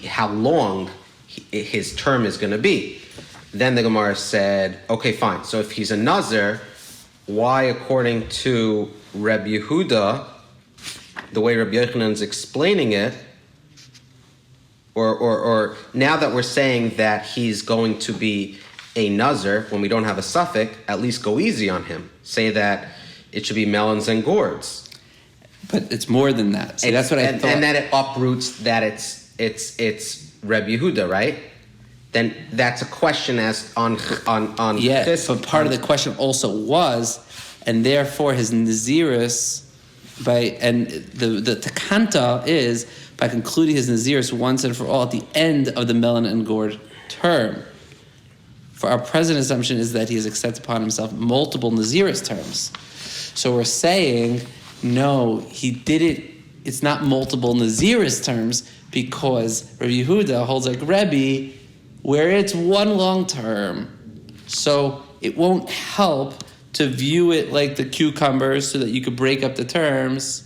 how long his term is going to be. Then the Gemara said, okay, fine. So if he's a Nazir, why, according to Rabbi Yehuda, the way Rabbi Yochanan's explaining it, or now that we're saying that he's going to be a Nazir, when we don't have a suffix, at least go easy on him. Say that it should be melons and gourds. But it's more than that. So that's what I thought. And that it uproots that it's Reb Yehuda, right? Then that's a question as on. Yeah, but part of the question also was, and therefore his Naziris, and the Takanta is by concluding his Naziris once and for all at the end of the melon and gourd term. For our present assumption is that he has accepted upon himself multiple Naziris terms. So we're saying, no, he did it. It's not multiple Naziris terms because Rabbi Yehuda holds like Rebbe, where it's one long term. So it won't help to view it like the cucumbers so that you could break up the terms,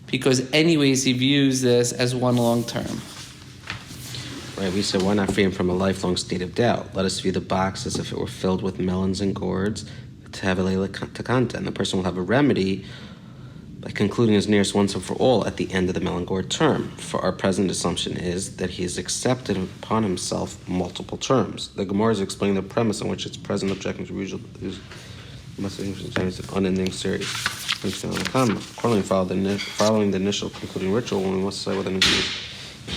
because anyways he views this as one long term. Right, we said, why not free him from a lifelong state of doubt? Let us view the box as if it were filled with melons and gourds to have a leila takanta, and the person will have a remedy by concluding his nearest once and for all at the end of the melon gourd term. For our present assumption is that he has accepted upon himself multiple terms. The Gemara is explaining the premise on which its present objection to usual is unending series. Accordingly, following the initial concluding ritual, when we must say whether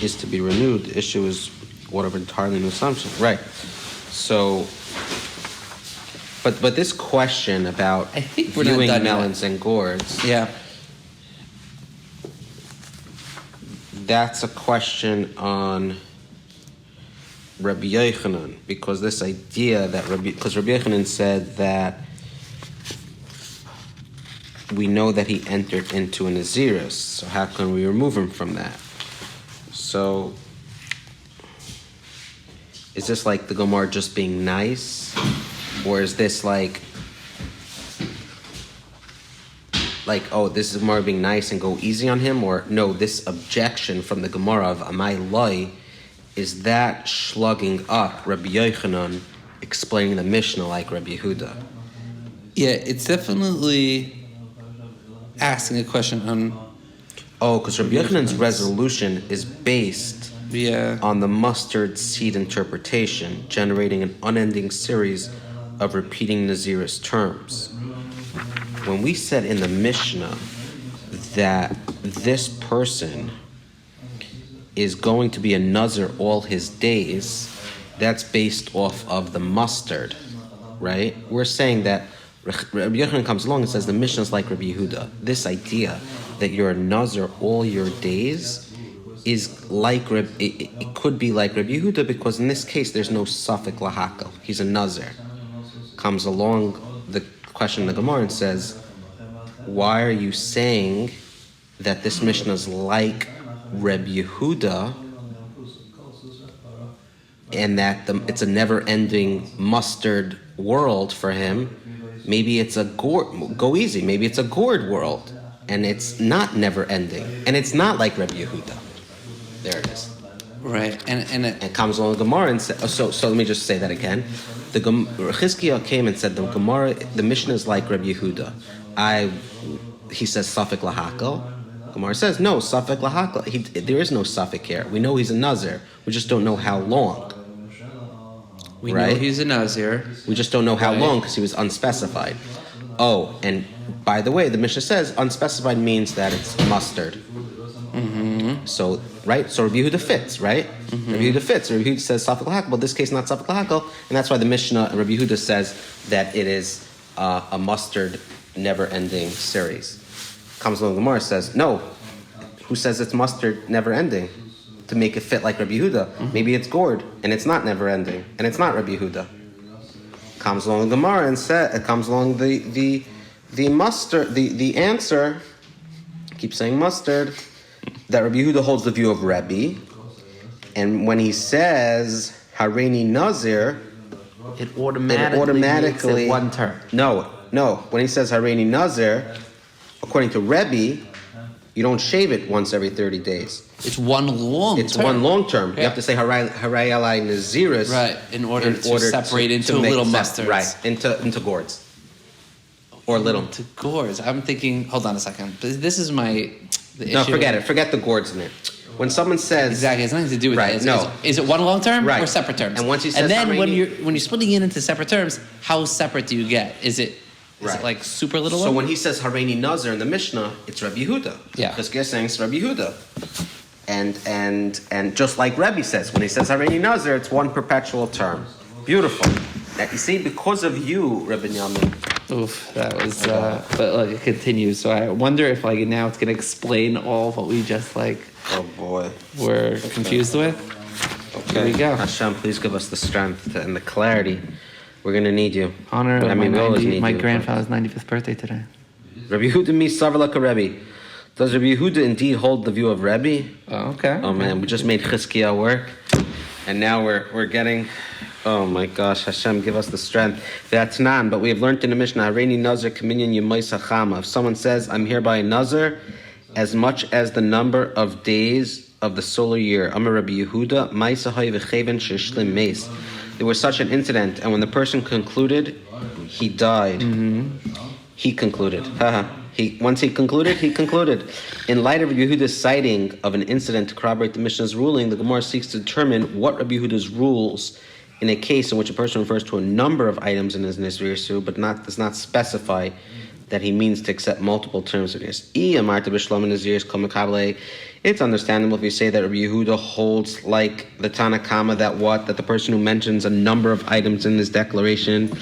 is to be renewed, the issue is whatever entirely new assumption. Right. So, but this question about viewing melons and gourds, yeah, that's a question on Rabbi Yochanan, because this idea that Rabbi Yochanan said that we know that he entered into a Naziris, so how can we remove him from that? So, is this like the Gemara just being nice? Or is this like, oh, this is Gemara being nice and go easy on him? Or no, this objection from the Gemara of Amai Loi, is that slugging up Rabbi Yochanan explaining the Mishnah like Rabbi Yehuda? Yeah, it's definitely asking a question on. Oh, because Rabbi Yochanan's resolution is based on the mustard seed interpretation, generating an unending series of repeating Nazir's terms. When we said in the Mishnah that this person is going to be a Nazir all his days, that's based off of the mustard, right? We're saying that Rabbi Yochanan comes along and says the Mishnah is like Rabbi Yehuda. This idea that you're a Nazir all your days is like it could be like Rabbi Yehuda, because in this case there's no suffix lahakal. He's a Nazir. Comes along the question in the Gemara and says, why are you saying that this Mishnah is like Rabbi Yehuda, and that it's a never-ending mustard world for him? Maybe it's a go easy. Maybe it's a gourd world, and it's not never-ending, and it's not like Rabbi Yehuda. There it is. Right, and comes along the Gemara and says. So let me just say that again. The Chizkiah came and said the Mishnah is like Rabbi Yehuda. He says suffix lahakal. Gemara says no suffix lahakal. There is no suffix here. We know he's a Nazir. We just don't know how long. We know he's a Nazir. We just don't know how long because he was unspecified. Oh, and by the way, the Mishnah says unspecified means that it's mustard. Mm-hmm. So Rabbi Yehuda fits, right? Mm-hmm. Rabbi Yehuda fits. Rabbi Yehuda says suffix lahakal, but this case not suffix lahakal, and that's why the Mishnah Rabbi Yehuda says that it is a mustard, never-ending series. Comes along the Gemara says no. Who says it's mustard, never-ending? To make it fit like Rabbi Yehuda. Mm-hmm. Maybe it's gourd, and it's not never-ending, and it's not Rabbi Yehuda. Comes along the Gemara and comes along the mustard, the answer. Keep saying mustard. That Rabbi Yehuda holds the view of Rebbe, and when he says Hareini Nazir, it automatically makes it one term. No. When he says Hareini Nazir, according to Rebbe, you don't shave it once every 30 days. It's one long term. It's one long term. Yeah. You have to say Haray Alai Naziris. Right, in order to separate into little mustards. Right, into gourds. Or little. Into gourds. I'm thinking, hold on a second. This is the issue. Forget it. Forget the gourds in it. When someone says... Exactly, it's nothing to do with that. Is it one long term or separate terms? And once he says... And then when you're splitting it into separate terms, how separate do you get? Is it like super little? So when he says Hareini Nazir in the Mishnah, it's Rabbi Yehuda. Yeah. Because he's saying it's Rabbi Yehuda. And just like Rebbe says, when he says Hareini Nazir, it's one perpetual term. Beautiful. Now, you see, because of you, Binyomin. Oof, that was. But it continues. So I wonder if now it's going to explain all what we just Oh boy. Were confused with. Okay. Here we go. Hashem, please give us the strength and the clarity. We're going to need you. Honor of my grandfather's 95th birthday today. Rabbi Yehuda mi Savar like Rebbe. Does Rabbi Yehuda indeed hold the view of Rebbe? Oh, okay. Oh man, we just made Chizkiah work, and now we're getting. Oh my gosh, Hashem, give us the strength. That's nan. But we have learned in the Mishnah, Hareini Nazir Kaminyan Yemais Hachama. If someone says, "I'm hereby a Nazir," as much as the number of days of the solar year. Amar Rabbi Yehuda, Ma'asahay v'cheven sheshlim meis. There was such an incident, and when the person concluded, he died. Mm-hmm. He concluded. Once he concluded. In light of Rabbi Yehuda's citing of an incident to corroborate the Mishnah's ruling, the Gemara seeks to determine what Rabbi Yehuda's rules in a case in which a person refers to a number of items in his Nazir Su, but does not specify that he means to accept multiple terms of this. It's understandable if you say that Rabbi Yehuda holds like the Tana Kama that the person who mentions a number of items in his declaration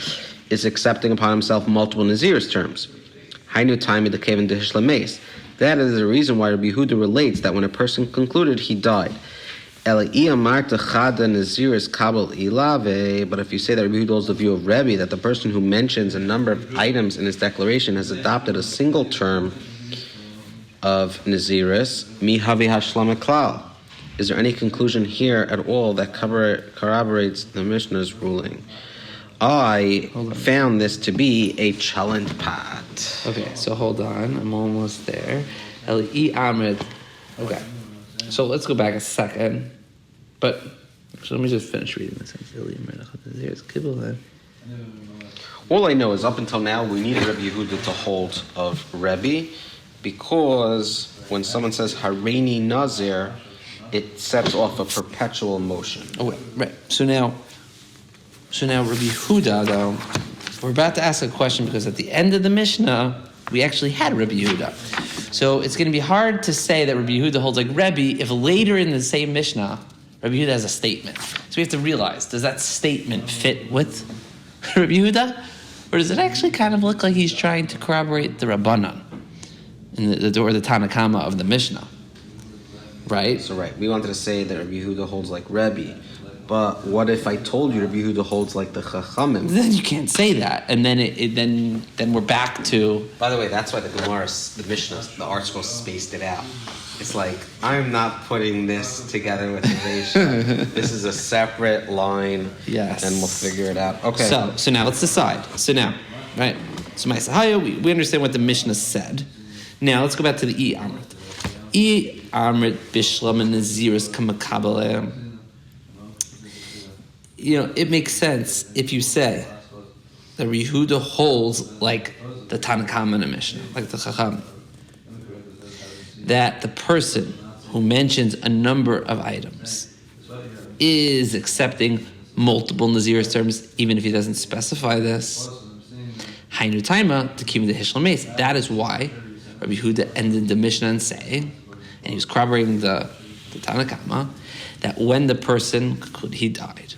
is accepting upon himself multiple Nazir's terms. That is the reason why Rabbi Yehuda relates that when a person concluded, he died. But if you say that Rabbi Yehuda holds the view of Rebbe, that the person who mentions a number of items in his declaration has adopted a single term of Naziris, mihavi hashlama klal. Is there any conclusion here at all that corroborates the Mishnah's ruling? I found this to be a chalent pat. Okay, so hold on. I'm almost there. Eli Amrid. Okay. So let's go back a second. But so let me just finish reading this. All I know is up until now we needed Rabbi Yehuda to hold of Rebbe, because when someone says Hareini Nazir, it sets off a perpetual motion. Oh, wait, right. So now Rabbi Yehuda, though, we're about to ask a question because at the end of the Mishnah, we actually had Rabbi Yehuda. So it's going to be hard to say that Rabbi Yehuda holds like Rebbe if later in the same Mishnah, Rabbi Yehuda has a statement. So we have to realize, does that statement fit with Rabbi Yehuda? Or does it actually kind of look like he's trying to corroborate the Rabbanan in the Tanna Kama of the Mishnah? Right? So right, we wanted to say that Rabbi Yehuda holds like Rebbe, but what if I told you Rabbi Yehuda holds like the Chachamim? Then you can't say that, and then then we're back to. By the way, that's why the Gemara, the Mishnah, the article spaced it out. It's like, I'm not putting this together with the Reisha. This is a separate line. Yes. And we'll figure it out. Okay. So now let's decide. So now, right? So my Sahaya, we understand what the Mishnah said. Now let's go back to the E Amrit. E Amrit Bishlam and Naziris Kamakabale. You know, it makes sense if you say that Yehuda holds like the Tanakam in the Mishnah, like the Chacham. That the person who mentions a number of items is accepting multiple Nazir's terms, even if he doesn't specify this. Hainu Taima to keep the Hishlam Mace. That is why Rabbi Yehuda ended the Mishnah and saying, and he was corroborating the Tanakama, that when the person he died,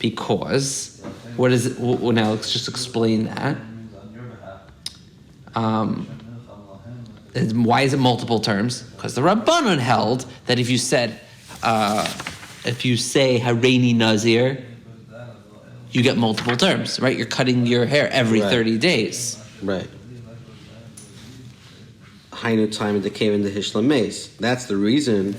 because what is it? Well, now let's just explain that. Why is it multiple terms? Because the Rabbanon held that if you say Hareini Nazir, you get multiple terms, right? You're cutting your hair every 30 days. Right. Hainu time in the cave in the Hishlam Mace. That's the reason.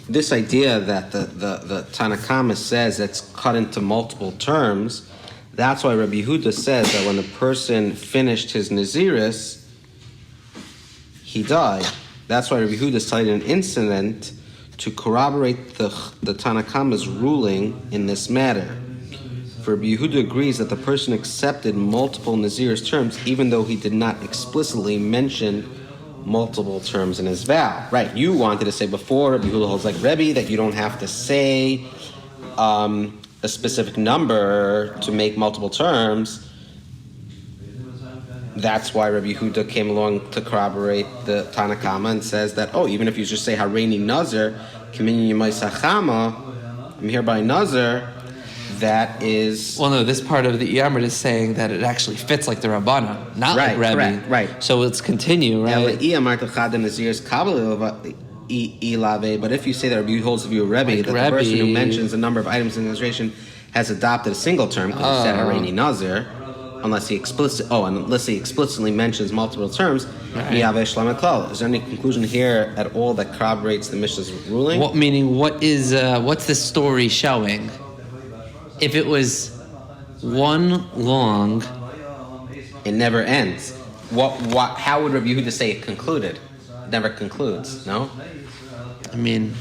This idea that the Tanakama says it's cut into multiple terms, that's why Rabbi Yehuda says that when the person finished his Naziris, he died. That's why Rabbi Yehuda cited an incident to corroborate the Tanakama's ruling in this matter. For Rabbi Yehuda agrees that the person accepted multiple Nazir's terms even though he did not explicitly mention multiple terms in his vow. Right, you wanted to say before, Rabbi Yehuda holds like Rebbe, that you don't have to say a specific number to make multiple terms. That's why Rabbi Yehuda came along to corroborate the Tanakama and says that, even if you just say Hareini Nazir, Kamini Yemai Sachama, I'm hereby Nazir, that is... Well, no, this part of the Iyamrit is saying that it actually fits like the Rabbana, not like Rebbe. Correct, right. So let's continue, right? But if you say that Rabbi holds the view of Rebbe, that the person who mentions a number of items in the Nazirration has adopted a single term, because he said Hareini Nazir, unless he explicitly mentions multiple terms, is there any conclusion here at all that corroborates the Mishnah's ruling? What's the story showing? If it was one long, it never ends. How would Rabbi Yehuda say it concluded? It never concludes, no? I mean,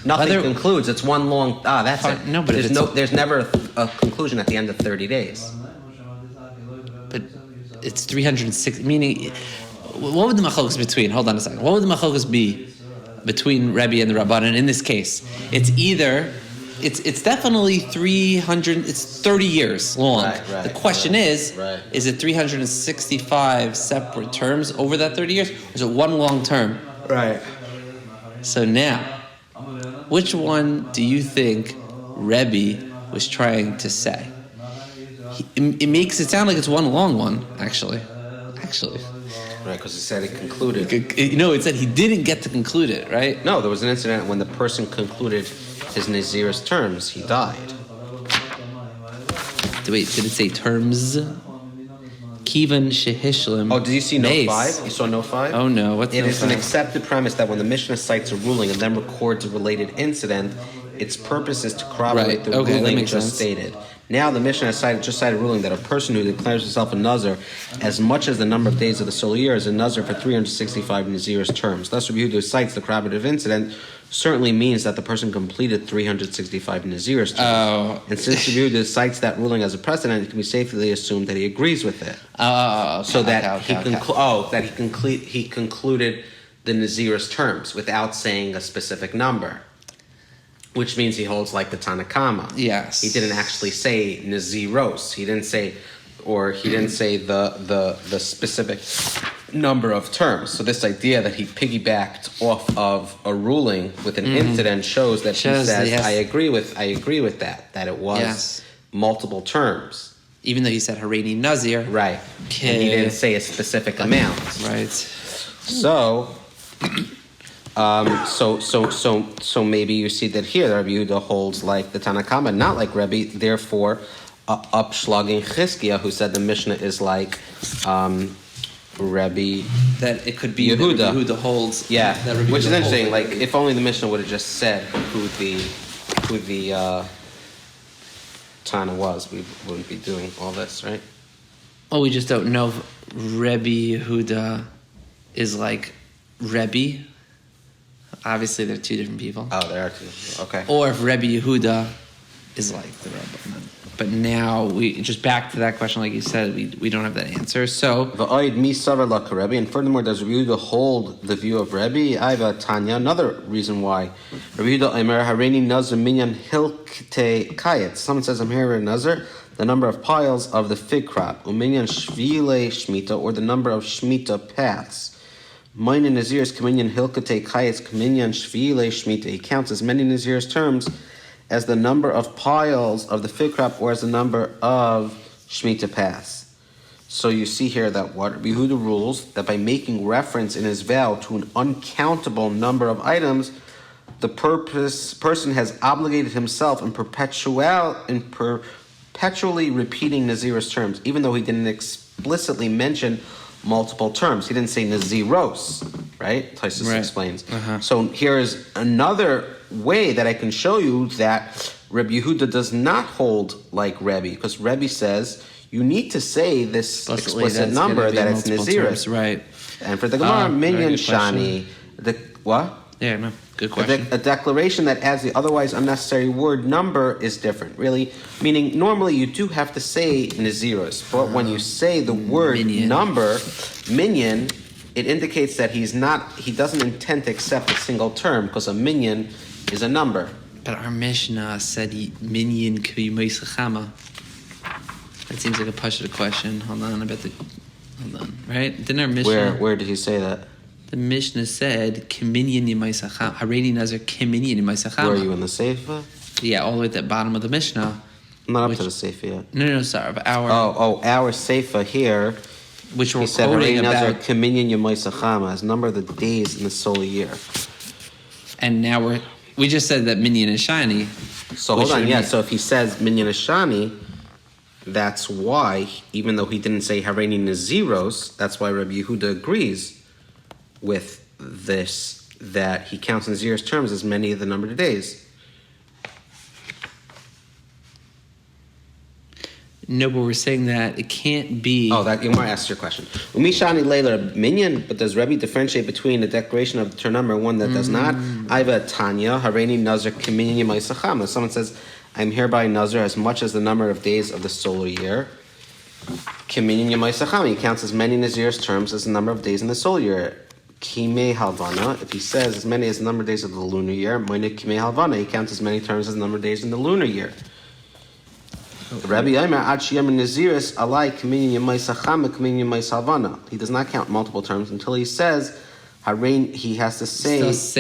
nothing concludes. It's one long. That's it. No, but there's never a conclusion at the end of 30 days. But it's 360. Meaning, what would the machlokes between? Hold on a second. What would the machlokes be between Rebbe and the Rabbanan in this case? It's either. It's definitely 300. It's 30 years long. The question is it 365 separate terms over that 30 years, or is it one long term? Right. So now, which one do you think Rebbe was trying to say? It makes it sound like it's one long one, actually. Right, because it said it concluded. It said he didn't get to conclude it, right? No, there was an incident when the person concluded his Nazir's terms. He died. Wait, did it say terms? Kivan shehishlim. Oh, did you see note 5? You saw note 5? Oh no, what's it? It is an accepted premise that when the Mishnah cites a ruling and then records a related incident, its purpose is to corroborate the ruling just stated. Now the Mishnah has just cited a ruling that a person who declares himself a Nazir as much as the number of days of the solar year is a Nazir for 365 Nazir's terms. Thus, Rabbi Yehuda cites the corroborative incident certainly means that the person completed 365 Nazir's terms. Oh. And since Rabbi Yehuda cites that ruling as a precedent, it can be safely assumed that he agrees with it. Oh, okay, So that he concluded the Nazir's terms without saying a specific number. Which means he holds like the Tanakama. Yes. He didn't actually say Naziros. He didn't say the specific number of terms. So this idea that he piggybacked off of a ruling with an incident shows that he says, yes. I agree with that it was multiple terms. Even though he said Harani Nazir. Right. And he didn't say a specific amount. Right. So maybe you see that here Rabbi Yehuda holds like the Tanakama, not like Rebbe. Therefore, upschlagging Chizkiah, who said the Mishnah is like Rebbe. That it could be Yehuda. that Yehuda holds. Yeah, that Rebbe which is Yehuda interesting. holds. Like if only the Mishnah would have just said who the Tana was, we wouldn't be doing all this, right? Oh, we just don't know if Rebbe Yehuda is like Rebbe. Obviously, they're two different people. Oh, there are two. Okay. Or if Rebbe Yehuda is like the Rebbe. But now, we just back to that question, like you said, we don't have that answer. So, V'oid mi savar la Rebbe, and furthermore, does Rabbi Yehuda hold the view of Rebbe? I have a Tanya, another reason why. Rabbi Yehuda Omer Hareni Nazir Minyan Hilkte Kayet. Someone says, I'm here in Nazir, the number of piles of the fig crop, Uminyan Shvile Shmita, or the number of Shmita paths. Mine Nazir's Kaminyan Hilkate Kayet's Kaminyan Shvile Shmita. He counts as many Nazir's terms as the number of piles of the fig crop or as the number of Shemitah paths. So you see here that what Rabbi Yehuda rules that by making reference in his vow to an uncountable number of items, the person has obligated himself in perpetually repeating Nazir's terms, even though he didn't explicitly mention multiple terms. He didn't say Naziros, right? Taisus explains. So here is another way that I can show you that Rabbi Yehuda does not hold like Rebbe, because Rebbe says you need to say this explicit number that it's Naziris. Right. And for the Gemara, Minyan Shani, what? Yeah, no, good question. A declaration that adds the otherwise unnecessary word number is different, really. Meaning, normally you do have to say Naziris, but when you say the word number, minyan, it indicates that he doesn't intend to accept a single term, because a minyan is a number. But our Mishnah said minyan could be meisachama. That seems like a pashut question. Hold on, right? Didn't our Mishnah... Where did he say that? The Mishnah said, Kiminyan Yimaisacham, Harani Nazir Kiminyan Yimaisacham. Were you in the Seifa? Yeah, all the way at the bottom of the Mishnah. Not up to the Seifa yet. No, sorry. But our Seifa here, which we're said, quoting about. Kiminyan Yimaisacham as number of the days in the solar year. And now we just said that Minyan is shiny. So hold on, so if he says Minyan is shani, that's why, even though he didn't say Harani Naziros, that's why Rabbi Yehuda agrees with this, that he counts Nazir's terms as many of the number of days. No, but we're saying that it can't be... Oh, that Yomar asked your question. Umishani Leila Minyan, but does Rebbe differentiate between the declaration of the term number and one that does not? Iva Tanya, Harani Nazir Kiminyan Yemaisachama. Someone says, I'm hereby Nazir as much as the number of days of the solar year. Kiminyan Yemaisachama. He counts as many Nazir's terms as the number of days in the solar year. Kime Halvana, if he says as many as the number of days of the lunar year, Moine Kime Halvana, he counts as many terms as the number of days in the lunar year. Rabbi Yomer Ad Shiyam Naziris Alai Kaminyan Yemai Sachama Kaminyan Yemai Salvana. He does not count multiple terms until he says he has to say this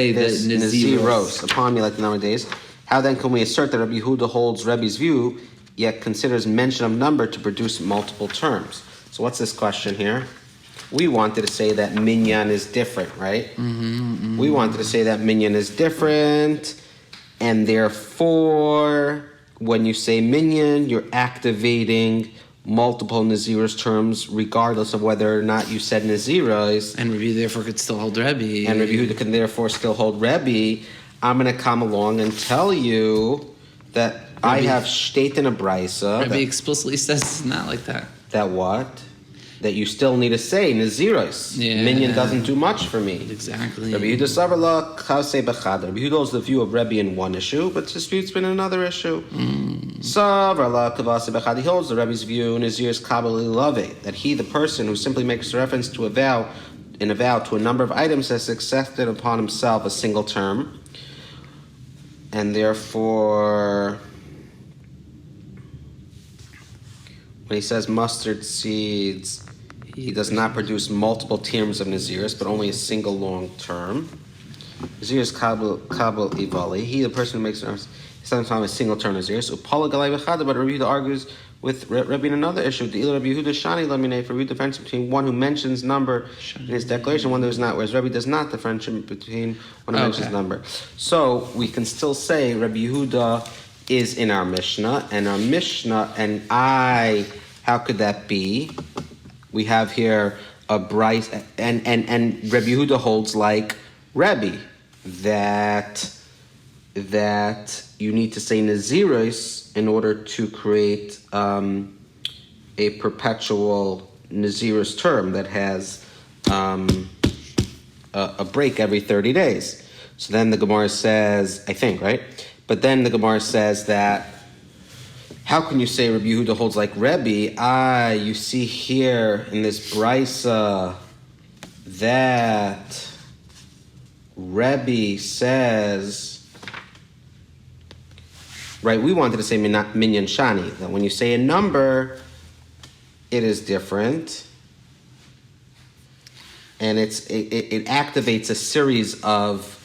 Naziros upon me like the number of days. How then can we assert that Rabbi Yehuda holds Rebbe's view, yet considers mention of number to produce multiple terms? So what's this question here? We wanted to say that minyan is different, right? We wanted to say that minyan is different, and therefore, when you say minyan, you're activating multiple Nazir's terms, regardless of whether or not you said Naziras. And Rabbi therefore could still hold Rebbe. And Rabbi Yehuda can therefore still hold Rebbe. I'm going to come along and tell you that I have state in a brisa. Rebbe explicitly says it's not like that. That what? That you still need to say Naziros. Yeah. Minyan doesn't do much for me. Exactly. Rabbi Yehuda Savarla Chasei Bechad. Rabbi Yehuda holds the view of Rebbe in one issue, but disputes in another issue. Savarla Kavasei Bechad. He holds the Rebbe's view in Nazir's Kabbalah Lave, that he, the person who simply makes reference to a vow to a number of items, has accepted upon himself a single term, and therefore, when he says mustard seeds, he does not produce multiple terms of Naziris, but only a single long term. Naziris Kabul Ivali. He, the person who makes sometimes a single term Naziris. Upala Galay Bechada, but Rabbi Yehuda argues with Rabbi in another issue. The Rabbi Yehuda Shani Lamine, for Rabbi difference between one who mentions number in his declaration, one who does not, whereas Rabbi does not difference between one who mentions number. So we can still say Rabbi Yehuda is in our Mishnah, and how could that be? We have here a Bryce, and Rabbi Yehuda holds like Rabbi, that you need to say Naziris in order to create a perpetual Naziris term that has a break every 30 days. So then the Gemara says, I think, right? But then the Gemara says that, how can you say Rabbi Yehuda holds like Rebbe? You see here in this brisa that Rebbe says, right, we wanted to say minyan shani, that when you say a number, it is different. And it activates a series of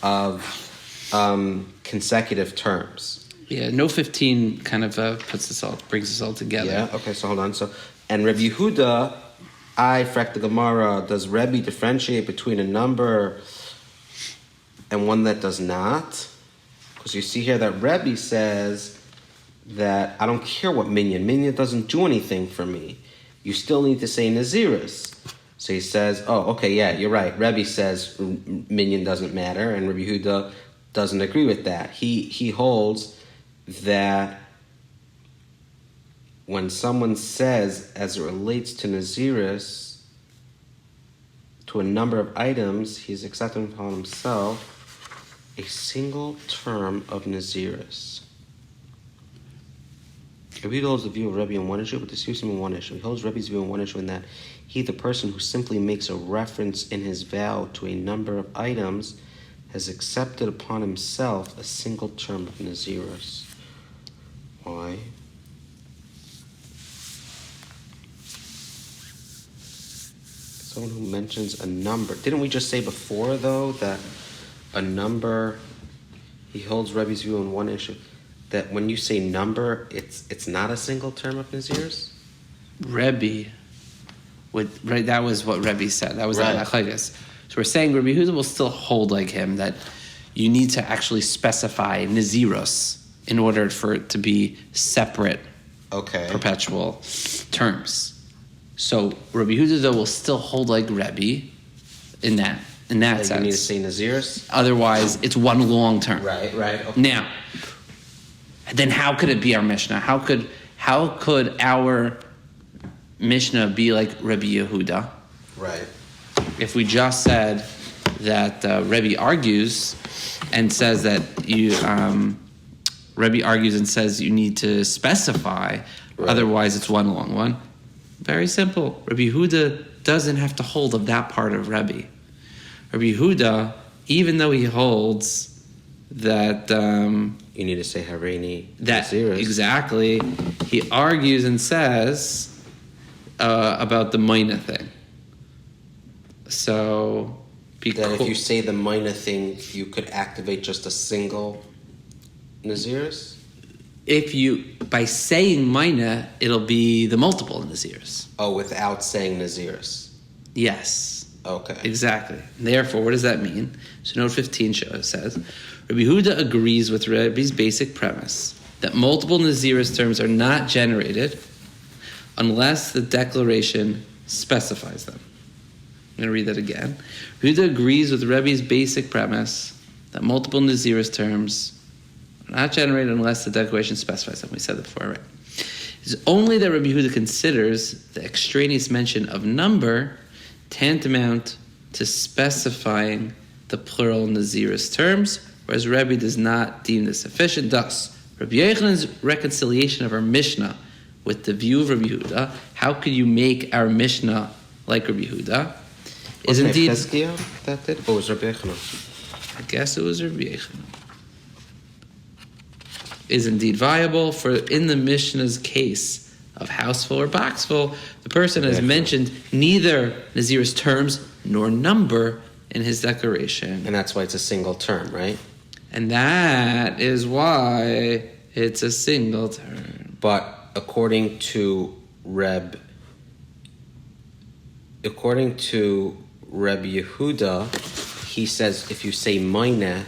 consecutive terms. Yeah, no 15 kind of brings us all together. Yeah, okay, so hold on. And Rabbi Yehuda, frack the Gemara, does Rebbe differentiate between a number and one that does not? Because you see here that Rebbe says that I don't care what minyan doesn't do anything for me. You still need to say Naziris. So he says, oh, okay, yeah, you're right. Rebbe says minyan doesn't matter, and Rabbi Yehuda doesn't agree with that. He holds that when someone says, as it relates to Naziris, to a number of items, he's accepting upon himself a single term of Naziris. Rabbi holds the view of Rebbe in one issue, but disputes him in one issue. He holds Rebbe's view in one issue in that he, the person who simply makes a reference in his vow to a number of items, has accepted upon himself a single term of Naziris. Why? Someone who mentions a number. Didn't we just say before, though, that a number, he holds Rebbe's view in one issue, that when you say number, it's not a single term of Naziris? Rebbe, right? That was what Rebbe said. That was right. So we're saying Rabbi Yehuda will still hold like him, that you need to actually specify Naziros in order for it to be separate, perpetual terms. So Rabbi Yehuda, though, will still hold like Rebbe in that sense. You need to say Naziris? Otherwise, it's one long term. Right. Okay. Now, then how could it be our Mishnah? How could our Mishnah be like Rabbi Yehuda? Right. If we just said that Rebbe argues and says that Rebbe argues and says you need to specify, otherwise it's one long one. Very simple. Rabbi Yehuda doesn't have to hold of that part of Rebbe. Rabbi Yehuda, even though he holds that you need to say Hareini. That exactly, he argues and says about the Mina thing. So, that if you say the minor thing, you could activate just a single Naziris? By saying Mina, it'll be the multiple Naziris. Oh, without saying Naziris? Yes. Okay. Exactly. Therefore, what does that mean? So note 15 says, Rabbi Yehuda agrees with Rebbe's basic premise that multiple Naziris terms are not generated unless the declaration specifies them. I'm going to read that again. Yehuda agrees with Rebbe's basic premise that multiple Naziris terms not generated unless the declaration specifies them. We said that before, right? It's only that Rabbi Yehuda considers the extraneous mention of number tantamount to specifying the plural Nazir's terms, whereas Rabbi does not deem this sufficient. Thus, Rabbi Yochanan's reconciliation of our Mishnah with the view of Rabbi Yehuda, how could you make our Mishnah like Rabbi Yehuda, is indeed... that did? Or was Rabbi Yochanan? I guess it was Rabbi Yochanan. Is indeed viable, for in the Mishnah's case of houseful or boxful, the person has mentioned neither Nazir's terms nor number in his declaration. And that's why it's a single term, right? And that is why it's a single term. But according to Reb Yehuda, he says if you say Maina,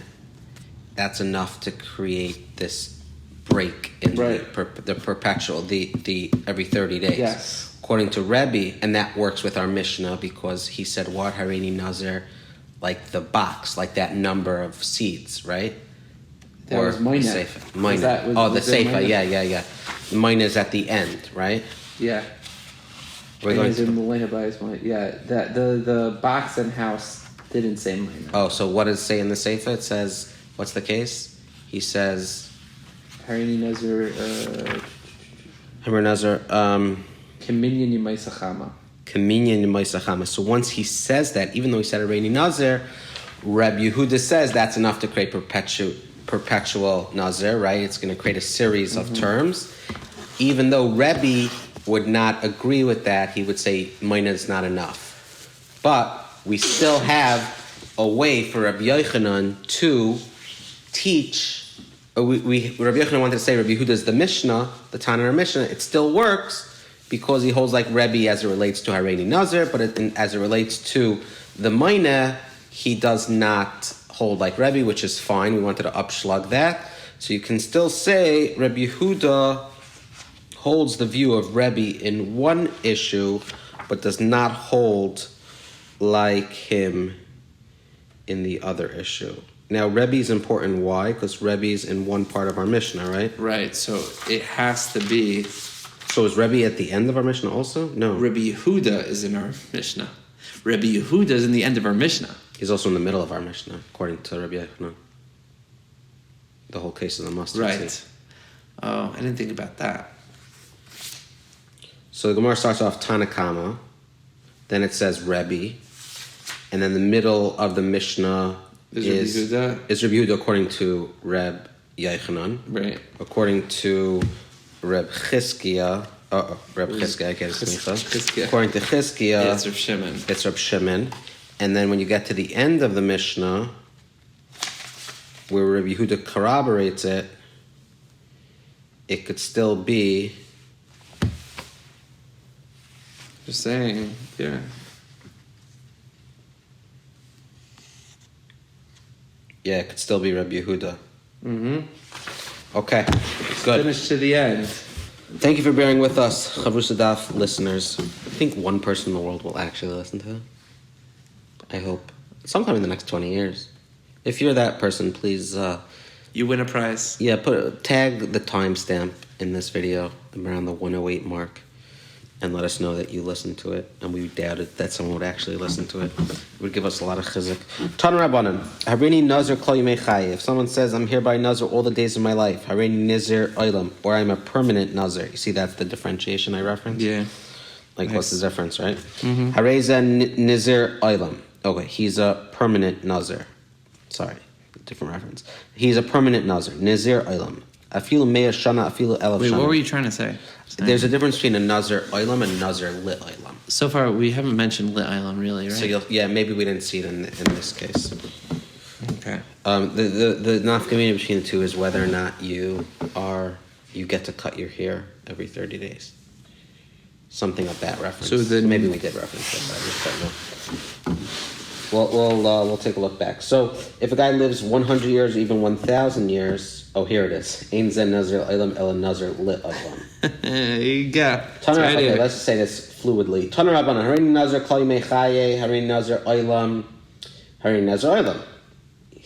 that's enough to create this break in the perpetual, the every 30 days. Yes. According to Rebbe, and that works with our Mishnah because he said, what Harini Nazir, like the box, like that number of seeds, right? That was Maina. Maina. The Seifa, yeah. Maina is at the end, right? Yeah. We're going to... Yeah, that the box and house didn't say Maina. Oh, so what does it say in the Seifa? It says, what's the case? He says... Harini Nazir... Harini Nazir... Kaminyan Yemaisachama. Kaminyan Yemaisachama. So once he says that, even though he said Harini Nazir, Reb Yehuda says that's enough to create perpetual Nazir, right? It's going to create a series of terms. Even though Rebbe would not agree with that, he would say Maina is not enough. But we still have a way for Rabbi Yochanan to teach. Rabbi Yochanan wanted to say Rabbi Yehuda is the Mishnah, the Tana or Mishnah. It still works because he holds like Rebbe as it relates to Hareini Nazir, but as it relates to the Maina, he does not hold like Rebbe, which is fine. We wanted to upschlug that. So you can still say Rabbi Yehuda holds the view of Rebbe in one issue, but does not hold like him in the other issue. Now, Rebbe is important. Why? Because Rebbe is in one part of our Mishnah, right? Right, so it has to be... So is Rebbe at the end of our Mishnah also? No. Rabbi Yehuda is in our Mishnah. Rabbi Yehuda is in the end of our Mishnah. He's also in the middle of our Mishnah, according to Rabbi Yochanan. The whole case of the mustard seed. Right. Oh, I didn't think about that. So the Gemara starts off Tanakama, then it says Rebbe, and then the middle of the Mishnah is Rabbi Yehuda according to Reb Yochanan. Right. According to Reb Chizkiah, According to Chizkiah, it's Reb Shimon. It's Reb Shimon. And then when you get to the end of the Mishnah, where Reb Yehuda corroborates it, it could still be... Just saying, yeah. Yeah, it could still be Reb Yehuda. Mm-hmm. Okay, good. Finish to the end. Thank you for bearing with us, Chavrusa Daf listeners. I think one person in the world will actually listen to it. I hope. Sometime in the next 20 years. If you're that person, please... you win a prize. Yeah, tag the timestamp in this video around the 108 mark and let us know that you listened to it. And we doubted that someone would actually listen to it. It would give us a lot of chizik. Tan Rabbanan, Harini Nazir Kol Yimei Chai. If someone says, I'm hereby Nazir all the days of my life, Harini Nazir Olam, or I'm a permanent Nazir. You see, that's the differentiation I referenced? Yeah. Like, nice. What's the difference, right? Mm-hmm. Hareza Nazir Olam. Okay, he's a permanent Nazir. Sorry, different reference. He's a permanent Nazir. Nazir Olam. Afilu Meya Shana, Afilu Elav Shana. Wait, what were you trying to say? There's a difference between a Nazir Olam and Nazir Lit Olam. So far, we haven't mentioned Lit Olam, really, right? So maybe we didn't see it in this case. Okay. The nafkamina between the two is whether or not you get to cut your hair every 30 days. Something of that reference. So then maybe we did reference it, but I just don't know. We'll take a look back. So if a guy lives 100 years, even 1,000 years, oh, here it is. Ein zen nazir olam ela nazir lit olam. There you go. Okay, let's just say this fluidly. Taner Rabbanan, Harini Nazir Kol Yimei Chaye, Harini Nazir Olam, Harini Nazir Olam.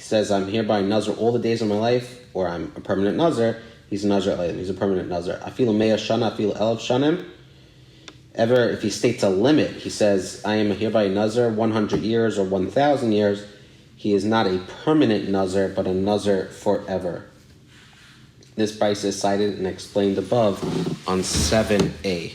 says, I'm hereby Nazir all the days of my life, or I'm a permanent Nazir, he's a Nazir Elam, he's a permanent Nazir. Afilu Meya Shana, Afilu Elef Shanim. Ever, if he states a limit, he says, I am hereby Nazir 100 years or 1,000 years, he is not a permanent Nazir, but a Nazir forever. This price is cited and explained above on 7a.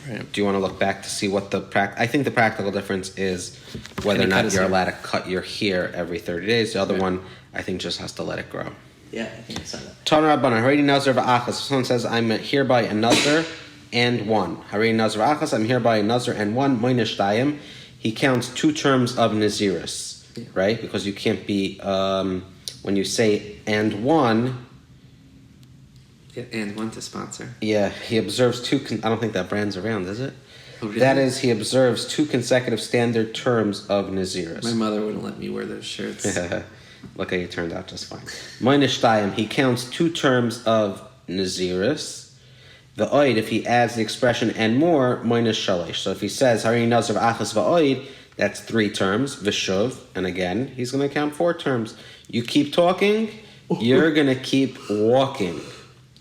Right. Do you want to look back to see what I think the practical difference is whether or not you're allowed to cut your hair every 30 days. The other one, I think, just has to let it grow. Yeah, I think it's that. Tana Rabbanan, Haredi Nazir v'achas. If someone says, I'm hereby a Nazir and one. Haredi Nazir v'achas, I'm hereby a Nazir and one. Moinish Dayim. He counts 2 terms of Naziris, right? Because you can't be, when you say and one, and one to sponsor. Yeah, he observes 2. I don't think that brand's around, is it? Oh, really? That is, he observes 2 consecutive standard terms of Naziris. My mother wouldn't let me wear those shirts. Look how you turned out just fine. Moinish Dayim, he counts 2 terms of Naziris. The oid, if he adds the expression and more, moinish shalish. So if he says Haredi Nazir v'achas v'oid, that's 3 terms. V'shuv, and again, he's going to count 4 terms. You keep talking, you're going to keep walking.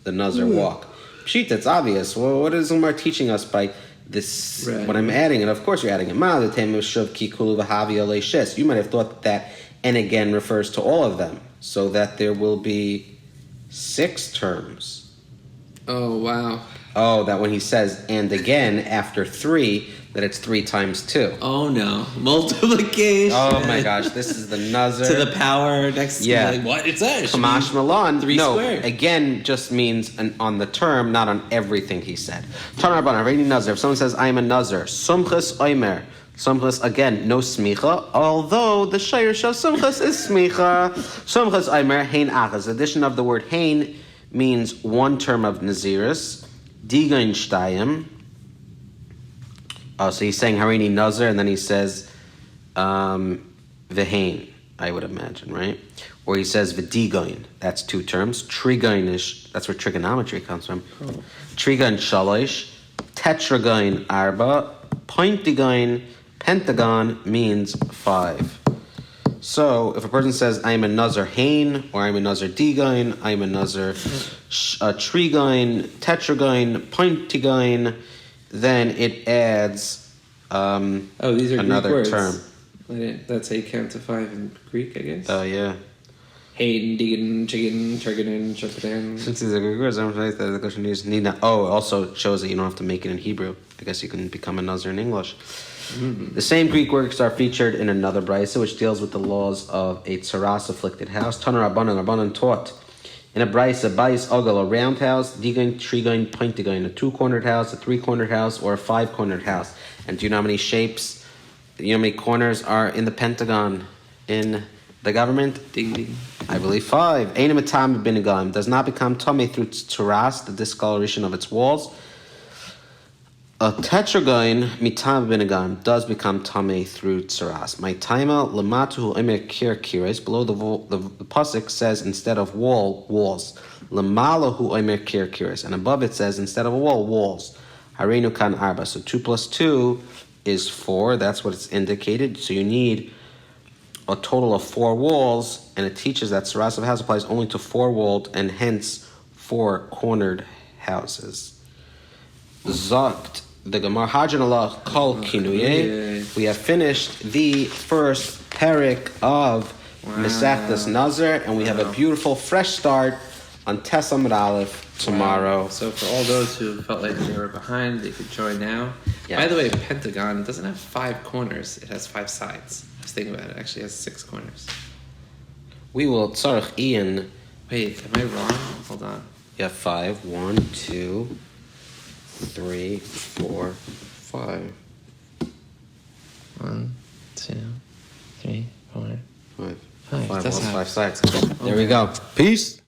The Nazir walk. Pshita, it's obvious. Well, what is Umar teaching us by this? Right. When I'm adding it, of course you're adding it. You might have thought that and again refers to all of them, so that there will be 6 terms. Oh, wow. Oh, that when he says and again after 3, that it's 3 times 2. Oh no, multiplication. Oh my gosh, this is the Nazir. To the power next to like, what? It's that? Kamash Malan. 3 no, squared. Again just means on the term, not on everything he said. Tana Rabbanan, Haredi Nazir. If someone says, I am a Nazir, Sumchas Oimer. Sumchas, again, no smicha, although the Shire shows Sumchas is smicha. Sumchas Oimer, Hein Achas. The addition of the word Hein means 1 term of Naziris. Digain Shtayim. Oh, so he's saying Haredi Nazir, and then he says V'hein, I would imagine, right? Or he says V'digain, that's 2 terms. Trigainish, that's where trigonometry comes from. Oh. Trigain Shalosh, Tetragain Arba, Pointigain, Pentagon means 5. So if a person says, I am a Nazir Hain, or I am a Nazir Digain, I am a Nazir Trigain, Tetragain, Pointigain, then it adds these are another Greek term. That's how you count to 5 in Greek, I guess. Oh, yeah. Hayden, Digan, Chicken, Triganin, Chukadan. Since these are Greek words, I'm afraid that the question is Nina. Oh, it also shows that you don't have to make it in Hebrew. I guess you can become a Nazir in English. Mm-hmm. The same Greek works are featured in another brisa, which deals with the laws of a tsaras afflicted house. Tana Rabbanan taught in a brisa, Bais Ogal, a round house, Digain, Trigain, Pointigain, a 2-cornered house, a 3-cornered house, or a 5-cornered house. And do you know how many shapes, you know how many corners are in the Pentagon in the government? Ding ding. I believe 5. Einem Tam Binyomin does not become tummy through tsaras, the discoloration of its walls. A tetragain mitam binyomin does become tummy through tsaras. My taima lamatu emer kir. Below the pasuk says instead of walls. Lamalahu emer kir, and above it says instead of a wall, walls. Harenu kan arba. So 2 plus 2 is 4. That's what it's indicated. So you need a total of 4 walls, and it teaches that tsaras of a house applies only to 4-walled and hence 4-cornered houses. Zokt. The Gemara Hajan Allah Kol Kinuye. We have finished the first parak of Mesechtas Nazir, and we have a beautiful fresh start on Tes Amud Aleph tomorrow. Wow. So for all those who felt like they were behind, they could join now. Yeah. By the way, Pentagon doesn't have 5 corners; it has 5 sides. I was thinking about it; actually has 6 corners. We will tzarech Ian. Wait, am I wrong? Hold on. You have 5. 1, 2, 3, 4, 5. 1, 2, 3, 4, 5. 5. 5 That's walls, 5 sides. Oh, There we go. Peace.